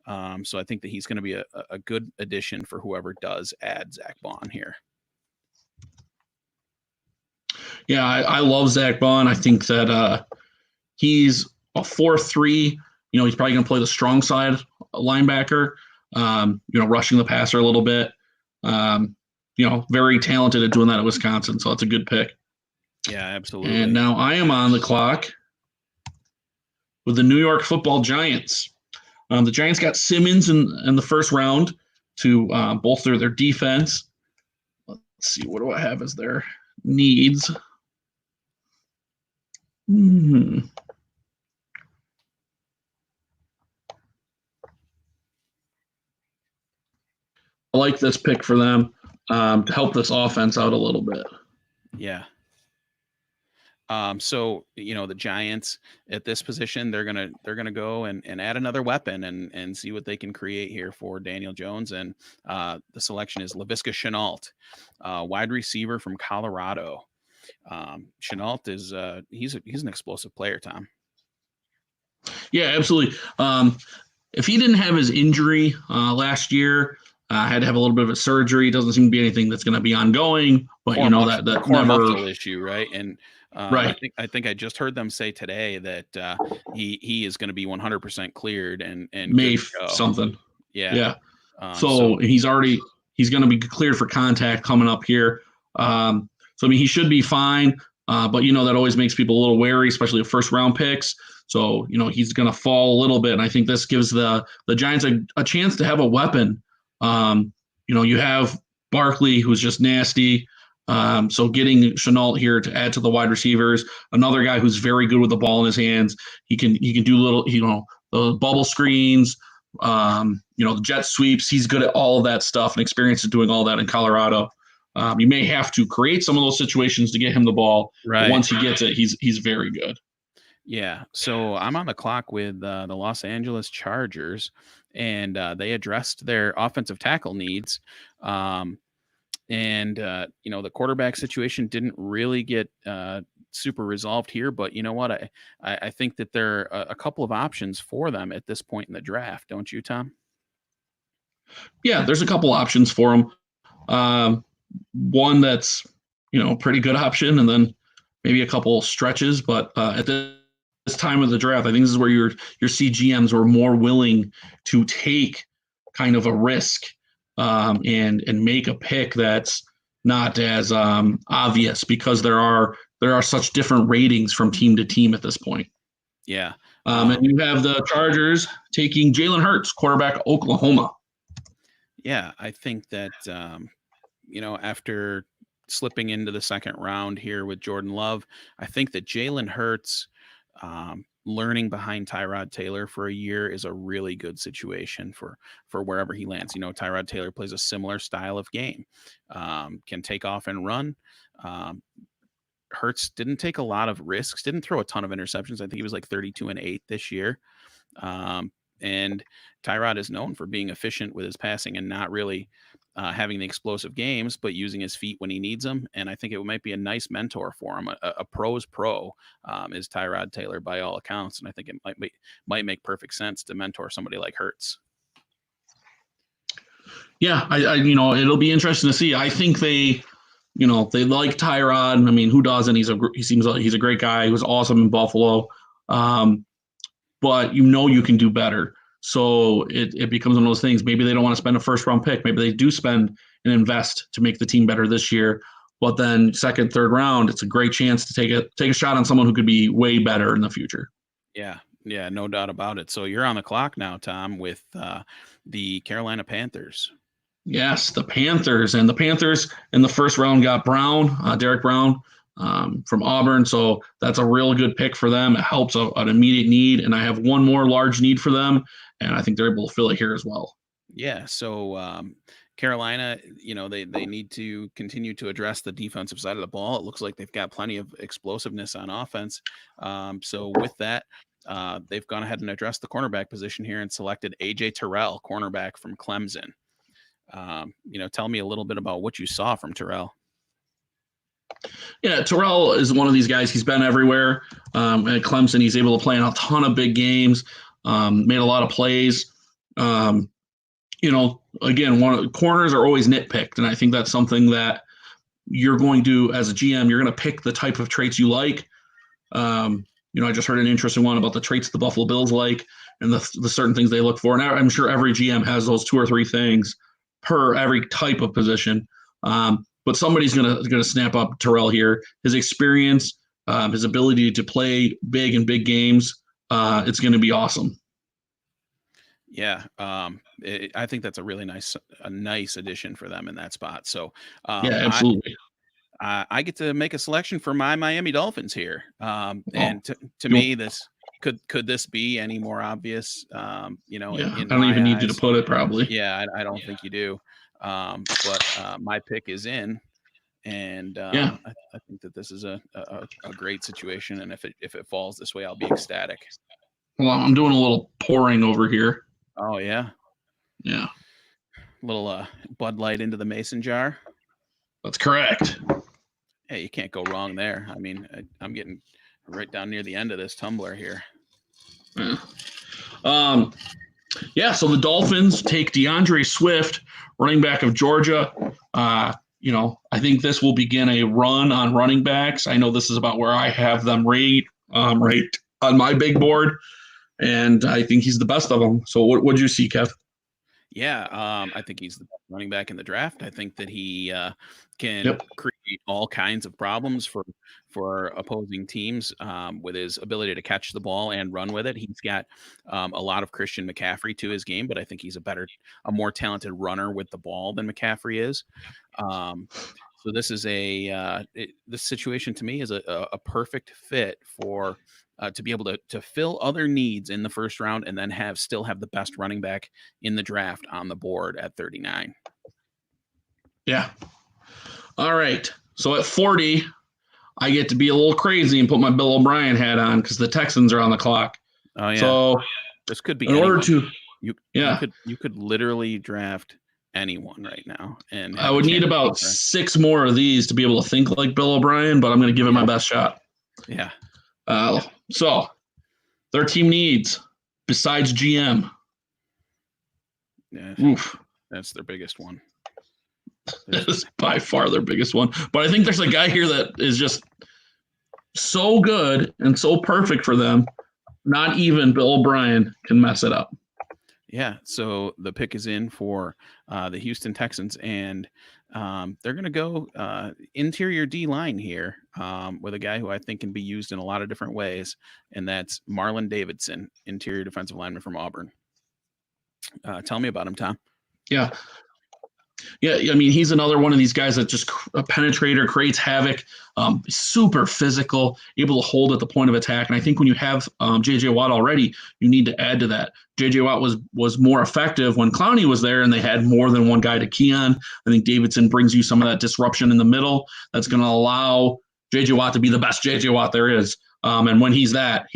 So I think that he's going to be a good addition for whoever does add Zach Bond here. Yeah, I love Zach Bond. I think that he's a 4-3. He's probably going to play the strong side linebacker, rushing the passer a little bit. Very talented at doing that at Wisconsin, so that's a good pick. Yeah, absolutely. And now I am on the clock with the New York Football Giants. The Giants got Simmons in the first round to bolster their defense. Let's see, what do I have as their needs? like this pick for them to help this offense out a little bit. Yeah. So the Giants at this position, they're gonna go and add another weapon and see what they can create here for Daniel Jones. And the selection is Laviska Shenault, wide receiver from Colorado. Shenault is he's an explosive player, Tom. Yeah, absolutely. If he didn't have his injury last year, had to have a little bit of a surgery. Doesn't seem to be anything that's going to be ongoing, but that core never muscle issue, right? And right. I think I just heard them say today that he is going to be 100% cleared and May good to go. something. Yeah. So he's going to be cleared for contact coming up here. So I mean, he should be fine. But that always makes people a little wary, especially with first round picks. So he's going to fall a little bit, and I think this gives the Giants a chance to have a weapon. You have Barkley, who's just nasty. So getting Shenault here to add to the wide receivers, another guy who's very good with the ball in his hands. He can do little, the bubble screens, the jet sweeps. He's good at all of that stuff and experience of doing all that in Colorado. You may have to create some of those situations to get him the ball. Right. But once he gets it, he's very good. Yeah. So I'm on the clock with the Los Angeles Chargers, and they addressed their offensive tackle needs. The quarterback situation didn't really get super resolved here, but you know what? I think that there are a couple of options for them at this point in the draft, don't you, Tom? Yeah, there's a couple options for them. One that's pretty good option, and then maybe a couple stretches. But at this time of the draft, I think this is where your CGMs were more willing to take kind of a risk and make a pick that's not as obvious, because there are such different ratings from team to team at this point. Yeah. And you have the Chargers taking Jalen Hurts, quarterback, Oklahoma. Yeah, I think that after slipping into the second round here with Jordan Love, I think that Jalen Hurts learning behind Tyrod Taylor for a year is a really good situation for wherever he lands. Tyrod Taylor plays a similar style of game, can take off and run. Hurts didn't take a lot of risks, didn't throw a ton of interceptions. I think he was like 32-8 this year. And Tyrod is known for being efficient with his passing and not really having the explosive games, but using his feet when he needs them. And I think it might be a nice mentor for him. A pro's pro is Tyrod Taylor by all accounts. And I think it might make perfect sense to mentor somebody like Hurts. Yeah, I it'll be interesting to see. I think they like Tyrod. I mean, who doesn't? He seems like he's a great guy. He was awesome in Buffalo. But you can do better. So it becomes one of those things. Maybe they don't want to spend a first round pick. Maybe they do spend and invest to make the team better this year. But then second, third round, it's a great chance to take a shot on someone who could be way better in the future. Yeah, no doubt about it. So you're on the clock now, Tom, with the Carolina Panthers. Yes, the Panthers. And the Panthers in the first round got Derek Brown from Auburn. So that's a real good pick for them. It helps an immediate need. And I have one more large need for them, and I think they're able to fill it here as well. Yeah. So Carolina, they need to continue to address the defensive side of the ball. It looks like they've got plenty of explosiveness on offense. So with that, they've gone ahead and addressed the cornerback position here and selected AJ Terrell, cornerback from Clemson. Tell me a little bit about what you saw from Terrell. Yeah, Terrell is one of these guys. He's been everywhere. At Clemson, he's able to play in a ton of big games, made a lot of plays. Again, corners are always nitpicked, and I think that's something that you're going to, as a GM, you're going to pick the type of traits you like. I just heard an interesting one about the traits the Buffalo Bills like and the certain things they look for. And I'm sure every GM has those 2 or 3 things per every type of position. But somebody's gonna snap up Terrell here. His experience, his ability to play big in big games, it's going to be awesome. Yeah, I think that's a really nice addition for them in that spot. So yeah, absolutely. I get to make a selection for my Miami Dolphins here, and to me, this could this be any more obvious? I don't even need you to put it, probably. Yeah, I don't think you do. But my pick is in, and Yeah. I think that this is a great situation. And if it falls this way, I'll be ecstatic. Well, I'm doing a little pouring over here. Oh yeah, Yeah, little Bud Light into the mason jar. that's correct. Hey, you can't go wrong there. I mean, I'm getting right down near the end of this tumbler here. Yeah. Yeah, so the Dolphins take DeAndre Swift, running back of Georgia. I think this will begin a run on running backs. I know this is about where I have them right on my big board, and I think he's the best of them. So what did you see, Kev? Yeah, I think he's the best running back in the draft. I think that he can Yep. create all kinds of problems for opposing teams with his ability to catch the ball and run with it. He's got a lot of Christian McCaffrey to his game, but I think he's a more talented runner with the ball than McCaffrey is. So this is this situation to me is a perfect fit for to be able to fill other needs in the first round and then still have the best running back in the draft on the board at 39. Yeah. All right. So at 40, I get to be a little crazy and put my Bill O'Brien hat on because the Texans are on the clock. Oh yeah. So this could be in order anyone. to, You could literally draft anyone right now, and I would need about 6 more of these to be able to think like Bill O'Brien, but I'm going to give it my best shot. Yeah. So their team needs besides GM. Yeah. Oof. That's their biggest one. That is by far their biggest one. But I think there's a guy here that is just so good and so perfect for them. Not even Bill O'Brien can mess it up. Yeah. So the pick is in for the Houston Texans, and they're going to go interior D line here with a guy who I think can be used in a lot of different ways, and that's Marlon Davidson, interior defensive lineman from Auburn. Tell me about him, Tom. Yeah. Yeah, I mean, he's another one of these guys that just a penetrator, creates havoc, super physical, able to hold at the point of attack. And I think when you have J.J. Watt already, you need to add to that. J.J. Watt was more effective when Clowney was there and they had more than one guy to key on. I think Davidson brings you some of that disruption in the middle that's going to allow J.J. Watt to be the best J.J. Watt there is. And when he's NFL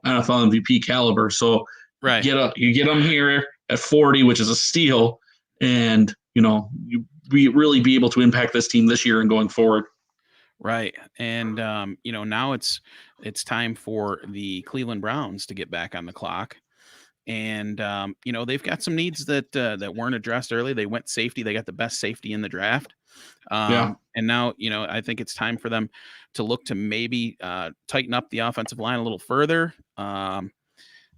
MVP caliber. So right. You get him here at 40, which is a steal, and you really be able to impact this team this year and going forward. Right. And, now it's time for the Cleveland Browns to get back on the clock. And, they've got some needs that weren't addressed early. They went safety. They got the best safety in the draft. And now, I think it's time for them to look to maybe tighten up the offensive line a little further.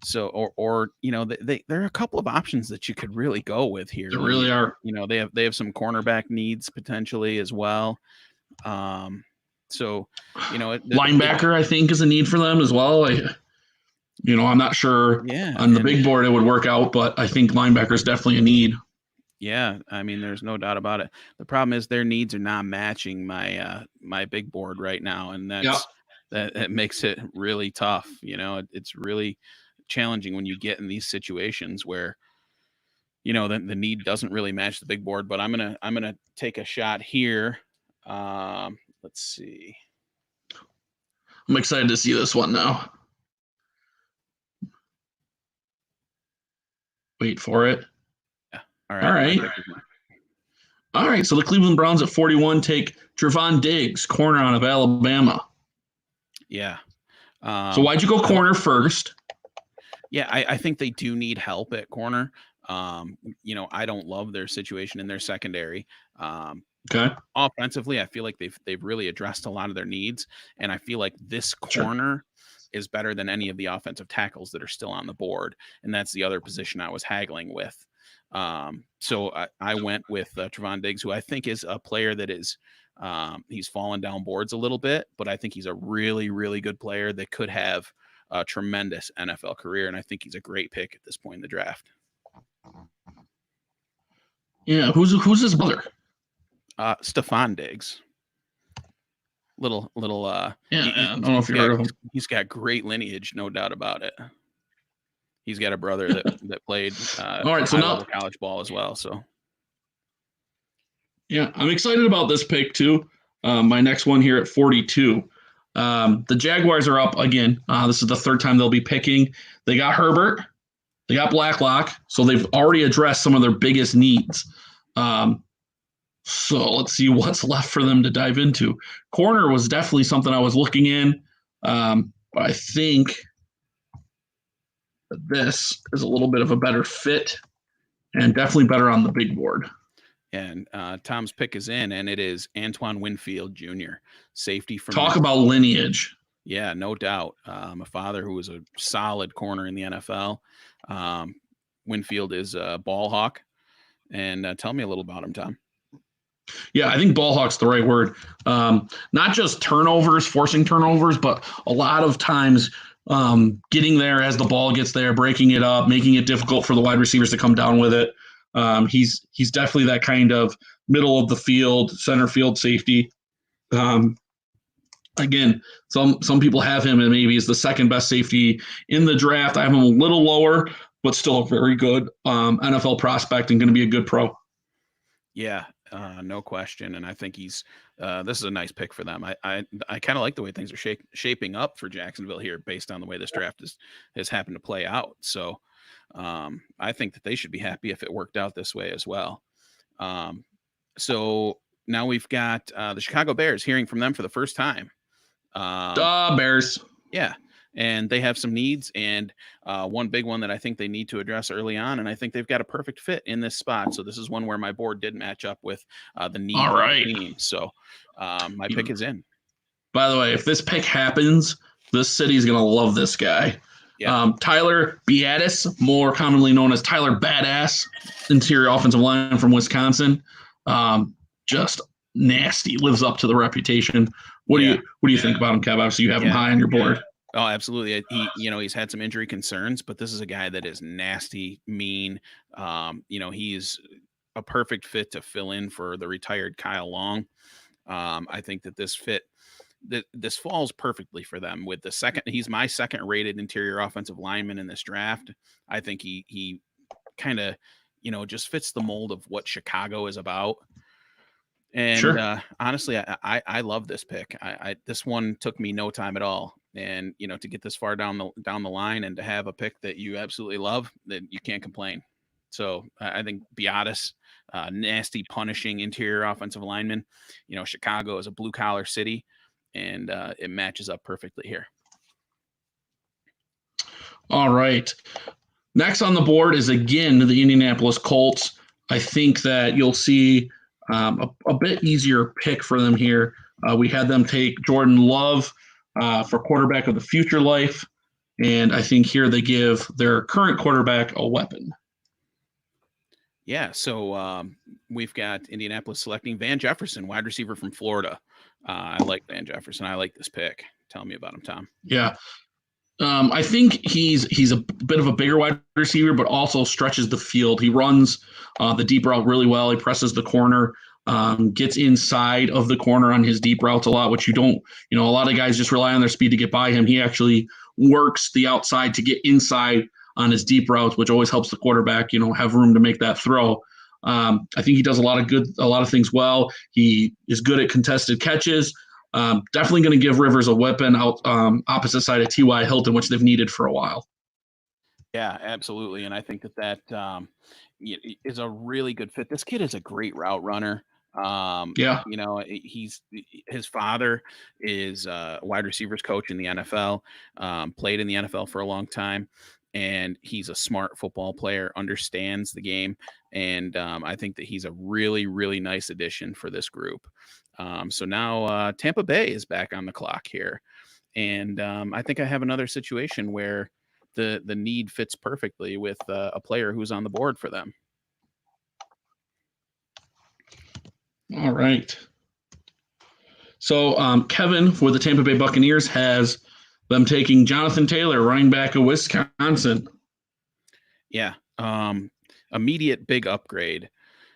So, there are a couple of options that you could really go with here. There really are. They have some cornerback needs potentially as well. Linebacker, I think, is a need for them as well. I'm not sure on the big board it would work out, but I think linebacker is definitely a need. Yeah, I mean, there's no doubt about it. The problem is their needs are not matching my big board right now, and that makes it really tough. It's really challenging when you get in these situations where the need doesn't really match the big board. But I'm gonna take a shot here. Let's see. I'm excited to see this one now. Wait for it. Yeah. All right. All right. So the Cleveland Browns at 41 take Trevon Diggs, corner out of Alabama. Yeah. So why'd you go corner first? Yeah, I think they do need help at corner. I don't love their situation in their secondary. Okay. Offensively, I feel like they've really addressed a lot of their needs, and I feel like this corner is better than any of the offensive tackles that are still on the board, and that's the other position I was haggling with. So I went with Trevon Diggs, who I think is a player that is he's fallen down boards a little bit, but I think he's a really, really good player that could have a tremendous NFL career, and I think he's a great pick at this point in the draft. Yeah, who's his brother? Stefon Diggs. Little. I don't know if you heard of him. He's got great lineage, no doubt about it. He's got a brother that played all right, so now college ball as well. So Yeah, I'm excited about this pick too. My next one here at 42. The Jaguars are up again. This is the third time they'll be picking. They got Herbert, they got Blacklock, so they've already addressed some of their biggest needs. Um, so let's see what's left for them to dive into. Corner was definitely something I was looking in. But I think that this is a little bit of a better fit and definitely better on the big board. And Tom's pick is in, and it is Antoine Winfield Jr., safety from Talk about lineage. Yeah, no doubt. A father who was a solid corner in the NFL. Winfield is a ball hawk. And tell me a little about him, Tom. Yeah, I think ball hawk's the right word. Not just turnovers, forcing turnovers, but a lot of times getting there as the ball gets there, breaking it up, making it difficult for the wide receivers to come down with it. He's definitely that kind of middle of the field, center field safety. Again, some people have him and maybe he's the second best safety in the draft. I have him a little lower, but still a very good NFL prospect and going to be a good pro. Yeah, no question. And I think he's this is a nice pick for them. I kind of like the way things are shaping up for Jacksonville here based on the way this draft has happened to play out. So I think that they should be happy if it worked out this way as well. So now we've got the Chicago Bears, hearing from them for the first time. Bears. Yeah. And they have some needs, and one big one that I think they need to address early on, and I think they've got a perfect fit in this spot. So this is one where my board did match up with the need of the team. So my pick is in. By the way, if this pick happens, this city is going to love this guy. Yeah. Tyler Biadasz, more commonly known as Tyler Badass, interior offensive line from Wisconsin. Just nasty, lives up to the reputation. What do you think about him, Kev? Obviously, you have him high on your board. Oh, absolutely. He's had some injury concerns, but this is a guy that is nasty, mean. He's a perfect fit to fill in for the retired Kyle Long. I think that this falls perfectly for them with he's my second rated interior offensive lineman in this draft. I think he kind of, just fits the mold of what Chicago is about. And sure. Honestly, I love this pick. This one took me no time at all. And, to get this far down the line and to have a pick that you absolutely love, that you can't complain. So I think Biadasz, nasty, punishing interior offensive lineman. Chicago is a blue collar city, and it matches up perfectly here. All right. Next on the board is again the Indianapolis Colts. I think that you'll see a bit easier pick for them here. We had them take Jordan Love for quarterback of the future life. And I think here they give their current quarterback a weapon. Yeah, so we've got Indianapolis selecting Van Jefferson, wide receiver from Florida. I like Van Jefferson. I like this pick. Tell me about him, Tom. Yeah. I think he's a bit of a bigger wide receiver, but also stretches the field. He runs the deep route really well. He presses the corner, gets inside of the corner on his deep routes a lot, which a lot of guys just rely on their speed to get by him. He actually works the outside to get inside on his deep routes, which always helps the quarterback, have room to make that throw. I think he does a lot of things well. He is good at contested catches. Definitely going to give Rivers a weapon out opposite side of T.Y. Hilton, which they've needed for a while. Yeah, absolutely. And I think that is a really good fit. This kid is a great route runner. His father is a wide receivers coach in the NFL, played in the NFL for a long time. And he's a smart football player, understands the game. And I think that he's a really, really nice addition for this group. So now Tampa Bay is back on the clock here. And I think I have another situation where the need fits perfectly with a player who's on the board for them. All right. So Kevin for the Tampa Bay Buccaneers has them taking Jonathan Taylor, running back of Wisconsin. Yeah. Immediate big upgrade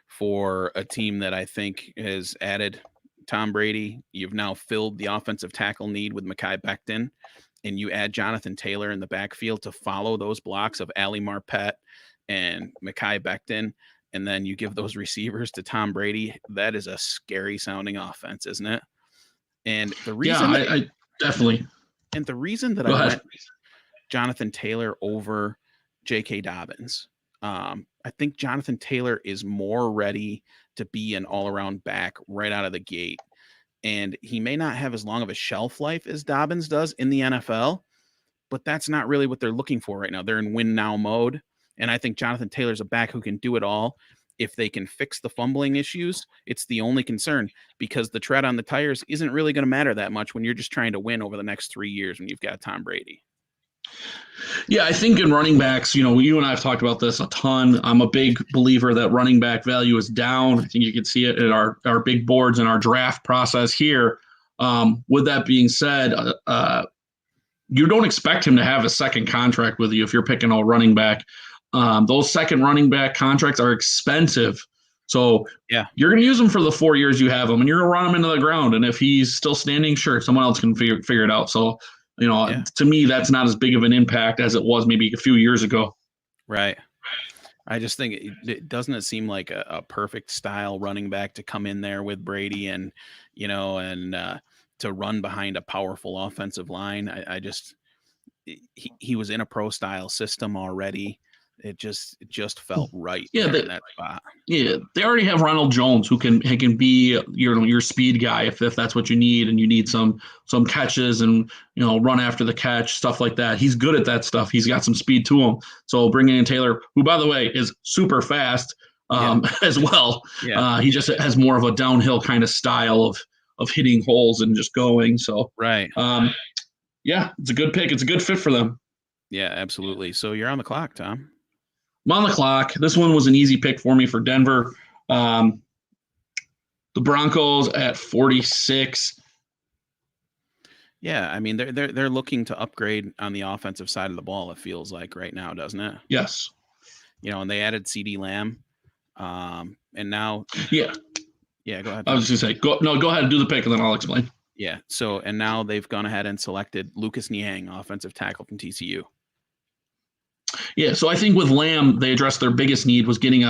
for a team that I think has added Tom Brady. You've now filled the offensive tackle need with Mekhi Becton, and you add Jonathan Taylor in the backfield to follow those blocks of Ali Marpet and Mekhi Becton. and then you give those receivers to Tom Brady, that is a scary sounding offense, isn't it? And the Yeah, reason that, I definitely. and the reason that Go I ahead. went Jonathan Taylor over J.K. Dobbins, I think Jonathan Taylor is more ready to be an all-around back right out of the gate. And he may not have as long of a shelf life as Dobbins does in the NFL, but that's not really what they're looking for right now. They're in win now mode. And I think Jonathan Taylor's a back who can do it all. If they can fix the fumbling issues, it's the only concern, because the tread on the tires isn't really going to matter that much when you're just trying to win over the next 3 years when you've got Tom Brady. Yeah, I think in running backs, you and I have talked about this a ton. I'm a big believer that running back value is down. I think you can see it in our big boards and our draft process here. With that being said, you don't expect him to have a second contract with you if you're picking a running back. Those second running back contracts are expensive. So Yeah, you're going to use him for the 4 years you have him, and you're going to run him into the ground. And if he's still standing, sure, someone else can figure it out. So, yeah, to me, that's not as big of an impact as it was maybe a few years ago. right. I just think doesn't it seem like a perfect style running back to come in there with Brady and, to run behind a powerful offensive line. I just, he was in a pro style system already. It just felt right Yeah, there in that spot. Yeah, they already have Ronald Jones, who can be your speed guy if that's what you need, and you need some catches and run after the catch, stuff like that. He's good at that stuff. He's got some speed to him. So bringing in Taylor, who by the way is super fast as well. Yeah. He just has more of a downhill kind of style of hitting holes and just going. So Right. Yeah, it's a good pick. It's a good fit for them. Yeah, absolutely. So you're on the clock, Tom. I'm on the clock. This one was an easy pick for me for Denver. The Broncos at 46. Yeah, I mean they're looking to upgrade on the offensive side of the ball. It feels like right now, doesn't it? Yes. And they added CeeDee Lamb, and now. Yeah. Yeah, go ahead. I was just gonna say, go ahead and do the pick, and then I'll explain. Yeah. So, and now they've gone ahead and selected Lucas Niang, offensive tackle from TCU. Yeah. So I think with Lamb, they addressed their biggest need was getting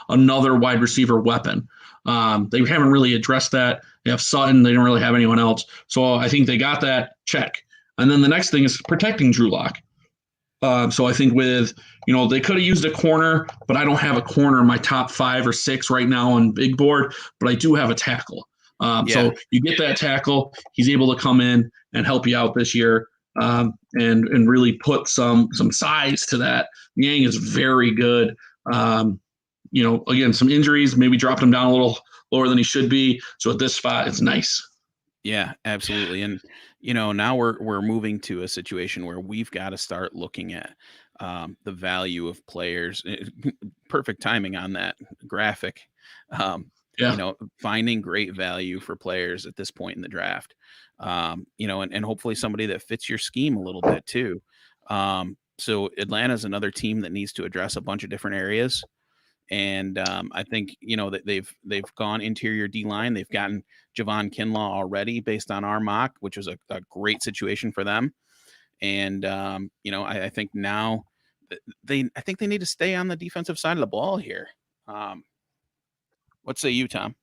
another wide receiver weapon. They haven't really addressed that. They have Sutton. They don't really have anyone else. So I think they got that check. And then the next thing is protecting Drew Lock. So I think with, they could have used a corner, but I don't have a corner in my top 5 or 6 right now on big board, but I do have a tackle. So you get that tackle. He's able to come in and help you out this year and really put some size to that. Niang is very good. Again, some injuries maybe dropped him down a little lower than he should be. So at this spot, it's nice. Yeah, absolutely. And, now we're moving to a situation where we've got to start looking at the value of players. Perfect timing on that graphic. Finding great value for players at this point in the draft. And hopefully somebody that fits your scheme a little bit too. So Atlanta's another team that needs to address a bunch of different areas. And I think that they've gone interior D line. They've gotten Javon Kinlaw already based on our mock, which was a great situation for them. And I think now I think they need to stay on the defensive side of the ball here. What say you, Tom?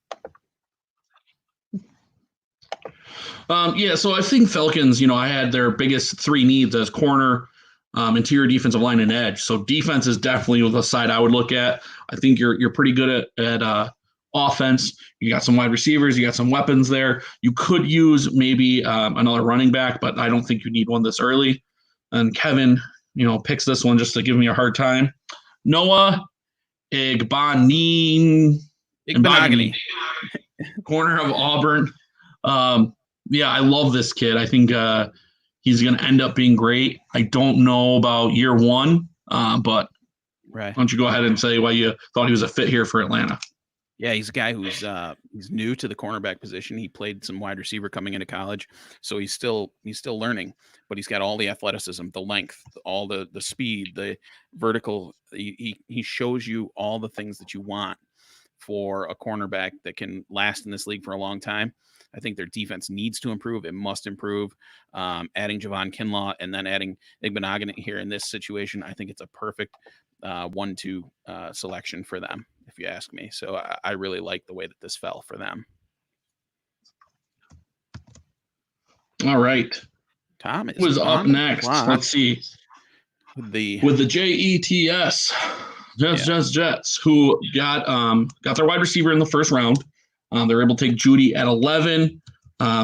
So I think Falcons. I had their biggest 3 needs as corner, interior defensive line, and edge. So defense is definitely the side I would look at. I think you're pretty good at offense. You got some wide receivers. You got some weapons there. You could use maybe another running back, but I don't think you need one this early. And Kevin, picks this one just to give me a hard time. Noah Igbinoghene, corner of Auburn. I love this kid. I think he's going to end up being great. I don't know about year 1, but right. Why don't you go ahead and say why you thought he was a fit here for Atlanta? Yeah, he's a guy who's he's new to the cornerback position. He played some wide receiver coming into college, so he's still learning. But he's got all the athleticism, the length, all the speed, the vertical. He shows you all the things that you want for a cornerback that can last in this league for a long time. I think their defense needs to improve. It must improve. Adding Javon Kinlaw and then adding Igbinoghene here in this situation, I think it's a perfect 1-2 selection for them. if you ask me. So I really like the way that this fell for them. All right. Tom is Who is up on the next? clock Let's see. with the With the Jets, who got their wide receiver in the first round. They're able to take Judy at 11.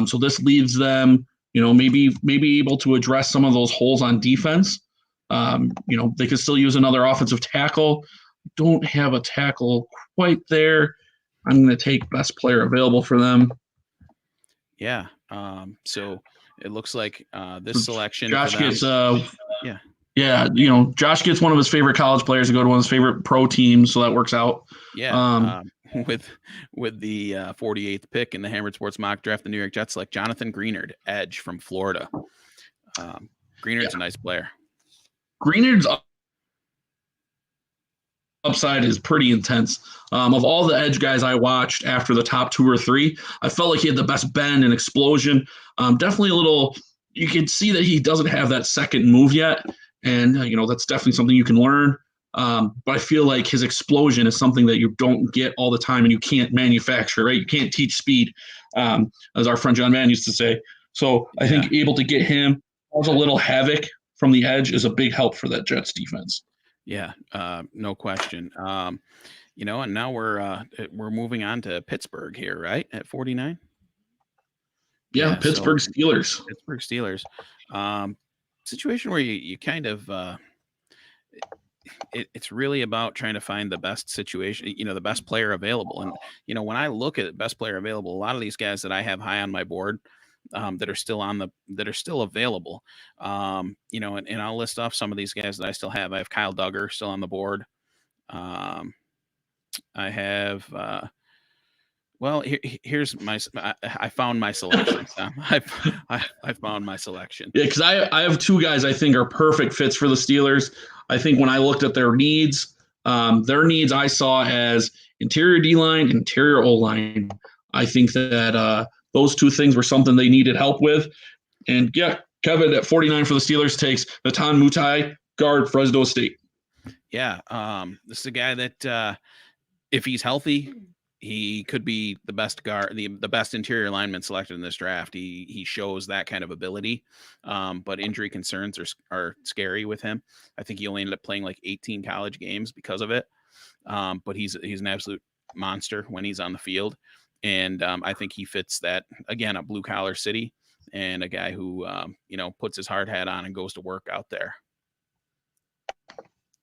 So this leaves them, maybe able to address some of those holes on defense. They could still use another offensive tackle. Don't have a tackle quite there. I'm going to take best player available for them. Yeah. So it looks like this selection Josh for them, gets yeah. Josh gets one of his favorite college players to go to one of his favorite pro teams, so that works out. Yeah. With the 48th pick in the Hammered Sports mock draft, the New York Jets select Jonathan Greenard, edge from Florida. Greenard's a nice player. Greenard's upside is pretty intense. Of all the edge guys I watched after the top 2 or 3, I felt like he had the best bend and explosion. Definitely a little, you can see that he doesn't have that second move yet. And, that's definitely something you can learn. But I feel like his explosion is something that you don't get all the time and you can't manufacture, right? You can't teach speed, as our friend John Mann used to say. So I think able to get him cause a little havoc from the edge is a big help for that Jets defense. Yeah, no question. And now we're moving on to Pittsburgh here, right? At 49. Yeah, Pittsburgh Steelers. Pittsburgh Steelers. Situation where you kind of it's really about trying to find the best situation, the best player available. And when I look at best player available, a lot of these guys that I have high on my board, that are still available, and I'll list off some of these guys that I still have. I have Kyle Duggar still on the board. I have here's my I found my selection. I found my selection. Yeah, because I have 2 guys I think are perfect fits for the Steelers. I think when I looked at their needs I saw as interior D-line, interior O-line. I think that those 2 things were something they needed help with. And Kevin at 49 for the Steelers takes Natan Mutai, guard, Fresno State. Yeah, this is a guy that if he's healthy, he could be the best guard, the best interior lineman selected in this draft. He shows that kind of ability, but injury concerns are scary with him. I think he only ended up playing like 18 college games because of it. But he's an absolute monster when he's on the field, and I think he fits that, again, a blue collar city and a guy who puts his hard hat on and goes to work out there.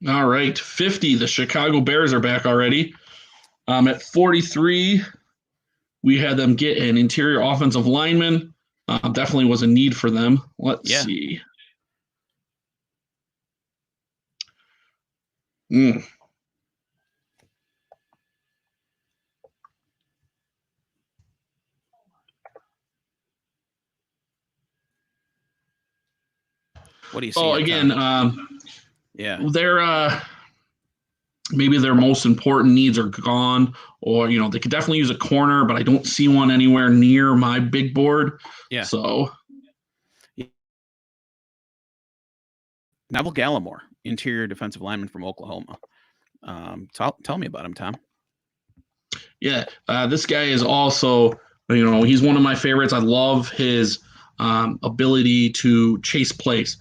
All right, 50. The Chicago Bears are back already. At 43, we had them get an interior offensive lineman. Definitely was a need for them. Let's see. What do you see? Oh, again, they're maybe their most important needs are gone, or they could definitely use a corner, but I don't see one anywhere near my big board. Yeah. So Neville Gallimore, interior defensive lineman from Oklahoma. Tell me about him, Tom. Yeah, this guy is also, he's one of my favorites. I love his ability to chase plays.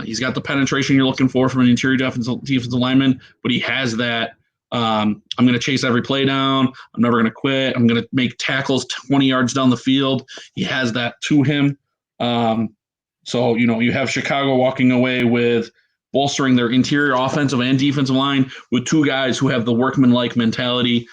He's got the penetration you're looking for from an interior defensive lineman, but he has that. I'm going to chase every play down. I'm never going to quit. I'm going to make tackles 20 yards down the field. He has that to him. So, you have Chicago walking away with bolstering their interior offensive and defensive line with 2 guys who have the workman-like mentality,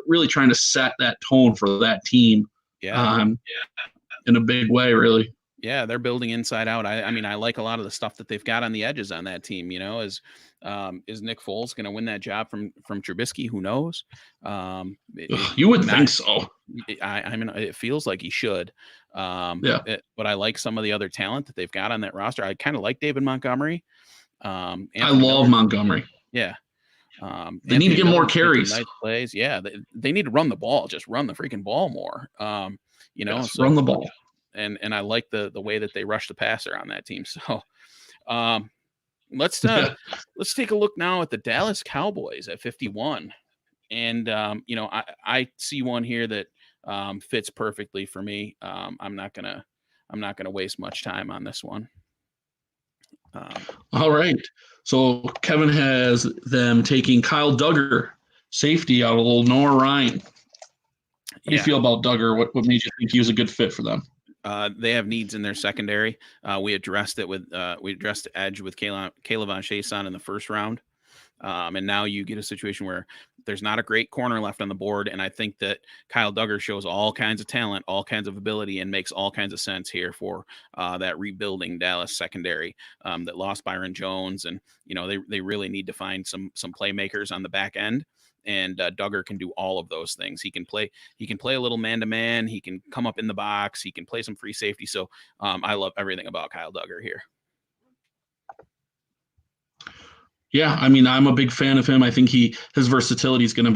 really trying to set that tone for that team. In a big way, really. Yeah, they're building inside out. I mean, I like a lot of the stuff that they've got on the edges on that team. Is Nick Foles going to win that job from Trubisky? Who knows? You would think so. I mean, it feels like he should. But I like some of the other talent that they've got on that roster. I kind of like David Montgomery. I love Montgomery. Yeah. They need to get more carries. Nice plays. Yeah, they need to run the ball. Just run the freaking ball more. Run the ball. And I like the way that they rush the passer on that team. So let's take a look now at the Dallas Cowboys at 51. And I see one here that fits perfectly for me. I'm not gonna waste much time on this one. Um, All right. So Kevin has them taking Kyle Duggar, safety out of little Noah Ryan. How do you yeah, feel about Duggar? What made you think he was a good fit for them? they have needs in their secondary. We addressed edge with Caleb Von Chason in the first round. And now you get a situation where there's not a great corner left on the board. And I think that Kyle Duggar shows all kinds of talent, all kinds of ability, and makes all kinds of sense here for that rebuilding Dallas secondary that lost Byron Jones. And, they really need to find some playmakers on the back end. And Duggar can do all of those things. He can play a little man to man. He can come up in the box. He can play some free safety. So I love everything about Kyle Duggar here. Yeah, I mean, I'm a big fan of him. I think his versatility is going to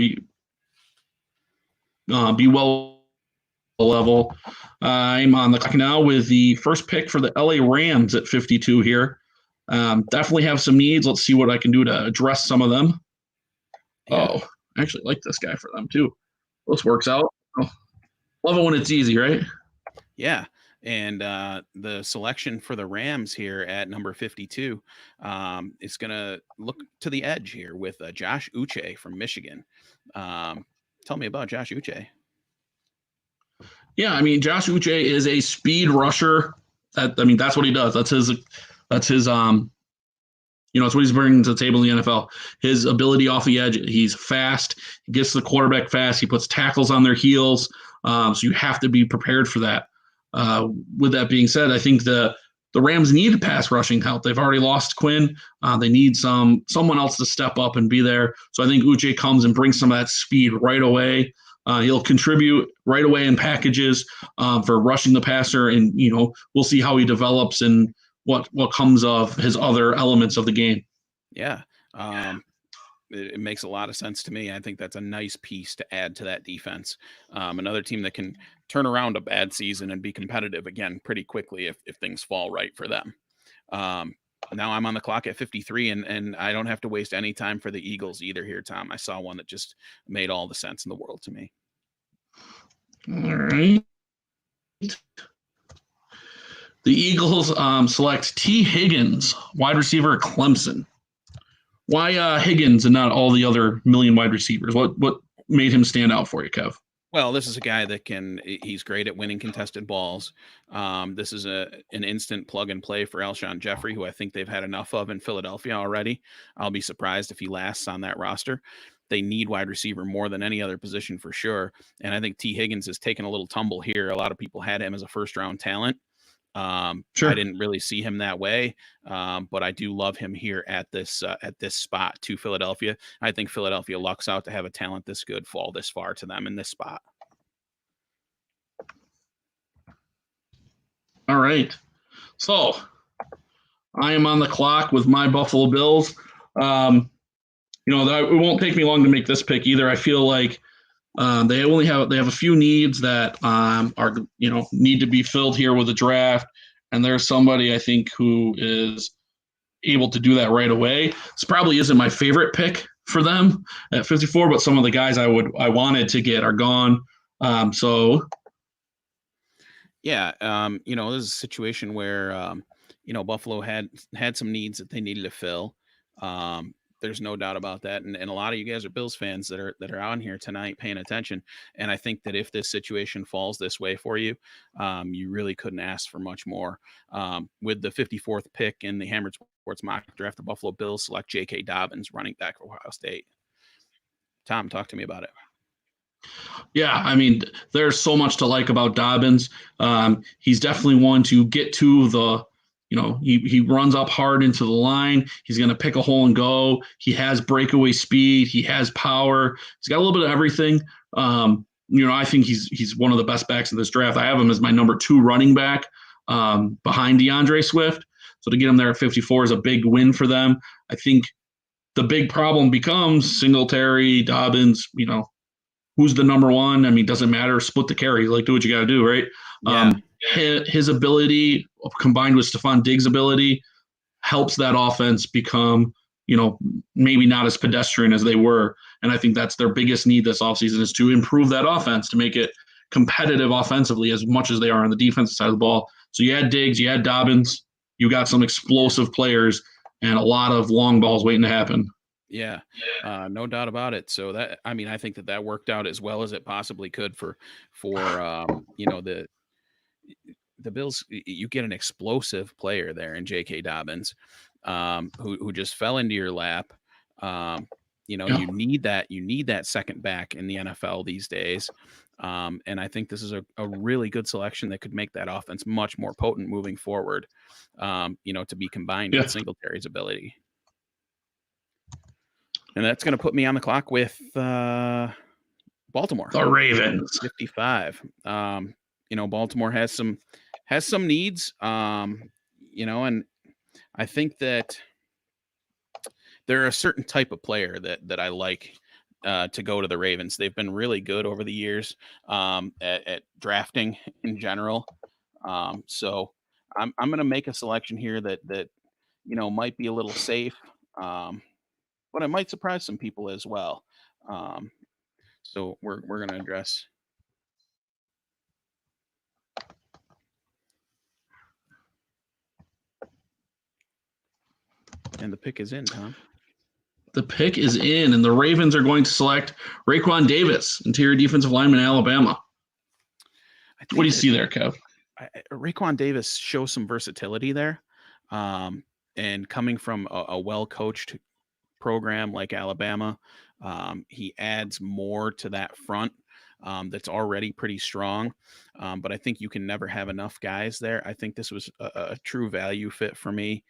be well level. I'm on the clock now with the first pick for the LA Rams at 52 here. Definitely have some needs. Let's see what I can do to address some of them. Yeah. Oh, I actually like this guy for them too. This works out. Oh, love it when it's easy, right? Yeah. And the selection for the Rams here at number 52 is going to look to the edge here with Josh Uche from Michigan. Tell me about Josh Uche. Yeah, I mean, Josh Uche is a speed rusher. That's what he does. That's his that's what he's bringing to the table in the NFL. His ability off the edge, he's fast. He gets the quarterback fast. He puts tackles on their heels. So you have to be prepared for that. With that being said, I think the Rams need pass rushing help. They've already lost Quinn. They need someone else to step up and be there. So I think Uche comes and brings some of that speed right away. He'll contribute right away in packages for rushing the passer, and we'll see how he develops and what comes of his other elements of the game. Yeah. It makes a lot of sense to me. I think that's a nice piece to add to that defense. Another team that can turn around a bad season and be competitive again pretty quickly if things fall right for them. Now I'm on the clock at 53, and I don't have to waste any time for the Eagles either here, Tom. I saw one that just made all the sense in the world to me. All right. The Eagles select T. Higgins, wide receiver at Clemson. Why Higgins and not all the other million wide receivers? What made him stand out for you, Kev? Well, this is a guy he's great at winning contested balls. This is an instant plug and play for Alshon Jeffrey, who I think they've had enough of in Philadelphia already. I'll be surprised if he lasts on that roster. They need wide receiver more than any other position for sure. And I think T. Higgins has taken a little tumble here. A lot of people had him as a first-round talent. Sure. I didn't really see him that way, but I do love him here at this spot to Philadelphia. I think Philadelphia lucks out to have a talent this good fall this far to them in this spot. All right. So I am on the clock with my Buffalo Bills. It won't take me long to make this pick either. I feel like they have a few needs that need to be filled here with a draft, and there's somebody I think who is able to do that right away. This probably isn't my favorite pick for them at 54, but some of the guys I wanted to get are gone. Yeah, this is a situation where Buffalo had some needs that they needed to fill. There's no doubt about that. And a lot of you guys are Bills fans that are on here tonight paying attention. And I think that if this situation falls this way for you, you really couldn't ask for much more. With the 54th pick in the Hammered Sports mock draft, the Buffalo Bills select J.K. Dobbins, running back for Ohio State. Tom, talk to me about it. Yeah, I mean, there's so much to like about Dobbins. He's definitely one to get to the he runs up hard into the line. He's going to pick a hole and go. He has breakaway speed. He has power. He's got a little bit of everything. I think he's one of the best backs in this draft. I have him as my number 2 running back behind DeAndre Swift. So to get him there at 54 is a big win for them. I think the big problem becomes Singletary, Dobbins, who's the number 1? I mean, doesn't matter. Split the carry. Do what you got to do, right? Yeah. His ability combined with Stephon Diggs' ability helps that offense become maybe not as pedestrian as they were. And I think that's their biggest need this offseason is to improve that offense, to make it competitive offensively as much as they are on the defensive side of the ball. So you had Diggs, you had Dobbins, you got some explosive players and a lot of long balls waiting to happen. Yeah, no doubt about it. So I think that worked out as well as it possibly could for the Bills. You get an explosive player there in J.K. Dobbins, who just fell into your lap. You need that second back in the NFL these days. And I think this is a really good selection that could make that offense much more potent moving forward, to be combined with Singletary's ability. And that's going to put me on the clock with Baltimore. The Ravens. 55. Baltimore has some needs, and I think that they're a certain type of player that I like to go to the Ravens. They've been really good over the years at drafting in general. So I'm going to make a selection here that might be a little safe, but it might surprise some people as well. So we're going to address. And the pick is in, Tom. The pick is in, and the Ravens are going to select Raekwon Davis, interior defensive lineman, Alabama. What do you see there, Kev? Raekwon Davis shows some versatility there. And coming from a well-coached program like Alabama, he adds more to that front that's already pretty strong. But I think you can never have enough guys there. I think this was a true value fit for me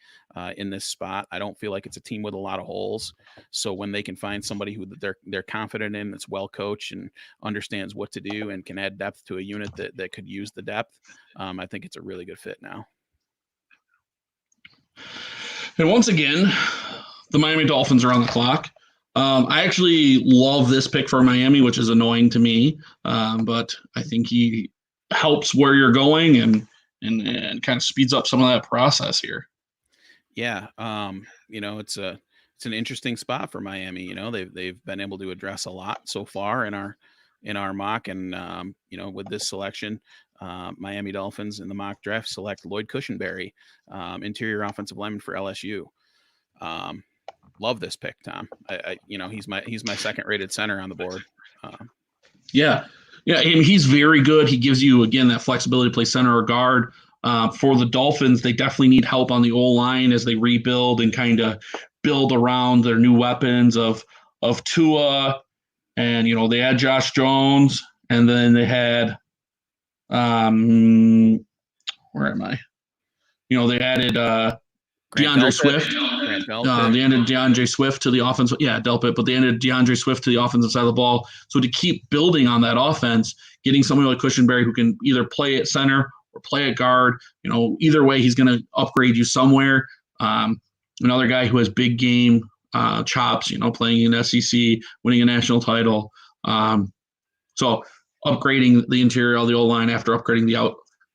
in this spot. I don't feel like it's a team with a lot of holes. So when they can find somebody who they're confident in, that's well coached and understands what to do and can add depth to a unit that could use the depth, I think it's a really good fit now. And once again, the Miami Dolphins are on the clock. I actually love this pick for Miami, which is annoying to me, but I think he helps where you're going and kind of speeds up some of that process here. Yeah, it's an interesting spot for Miami. They've been able to address a lot so far in our mock, and with this selection, Miami Dolphins in the mock draft select Lloyd Cushenberry, interior offensive lineman for LSU. Love this pick, Tom. He's my second rated center on the board. Yeah, and he's very good. He gives you, again, that flexibility to play center or guard. For the Dolphins, they definitely need help on the O-line as they rebuild and kind of build around their new weapons of Tua, and they had Josh Jones, and then they had where am I? They added DeAndre Swift. They ended DeAndre Swift to the offense. Yeah, Delpit, but they ended DeAndre Swift to the offensive side of the ball. So to keep building on that offense, getting somebody like Cushenberry who can either play at center or play at guard, either way, he's going to upgrade you somewhere. Another guy who has big game chops, playing in SEC, winning a national title. So upgrading the interior of the O-line after upgrading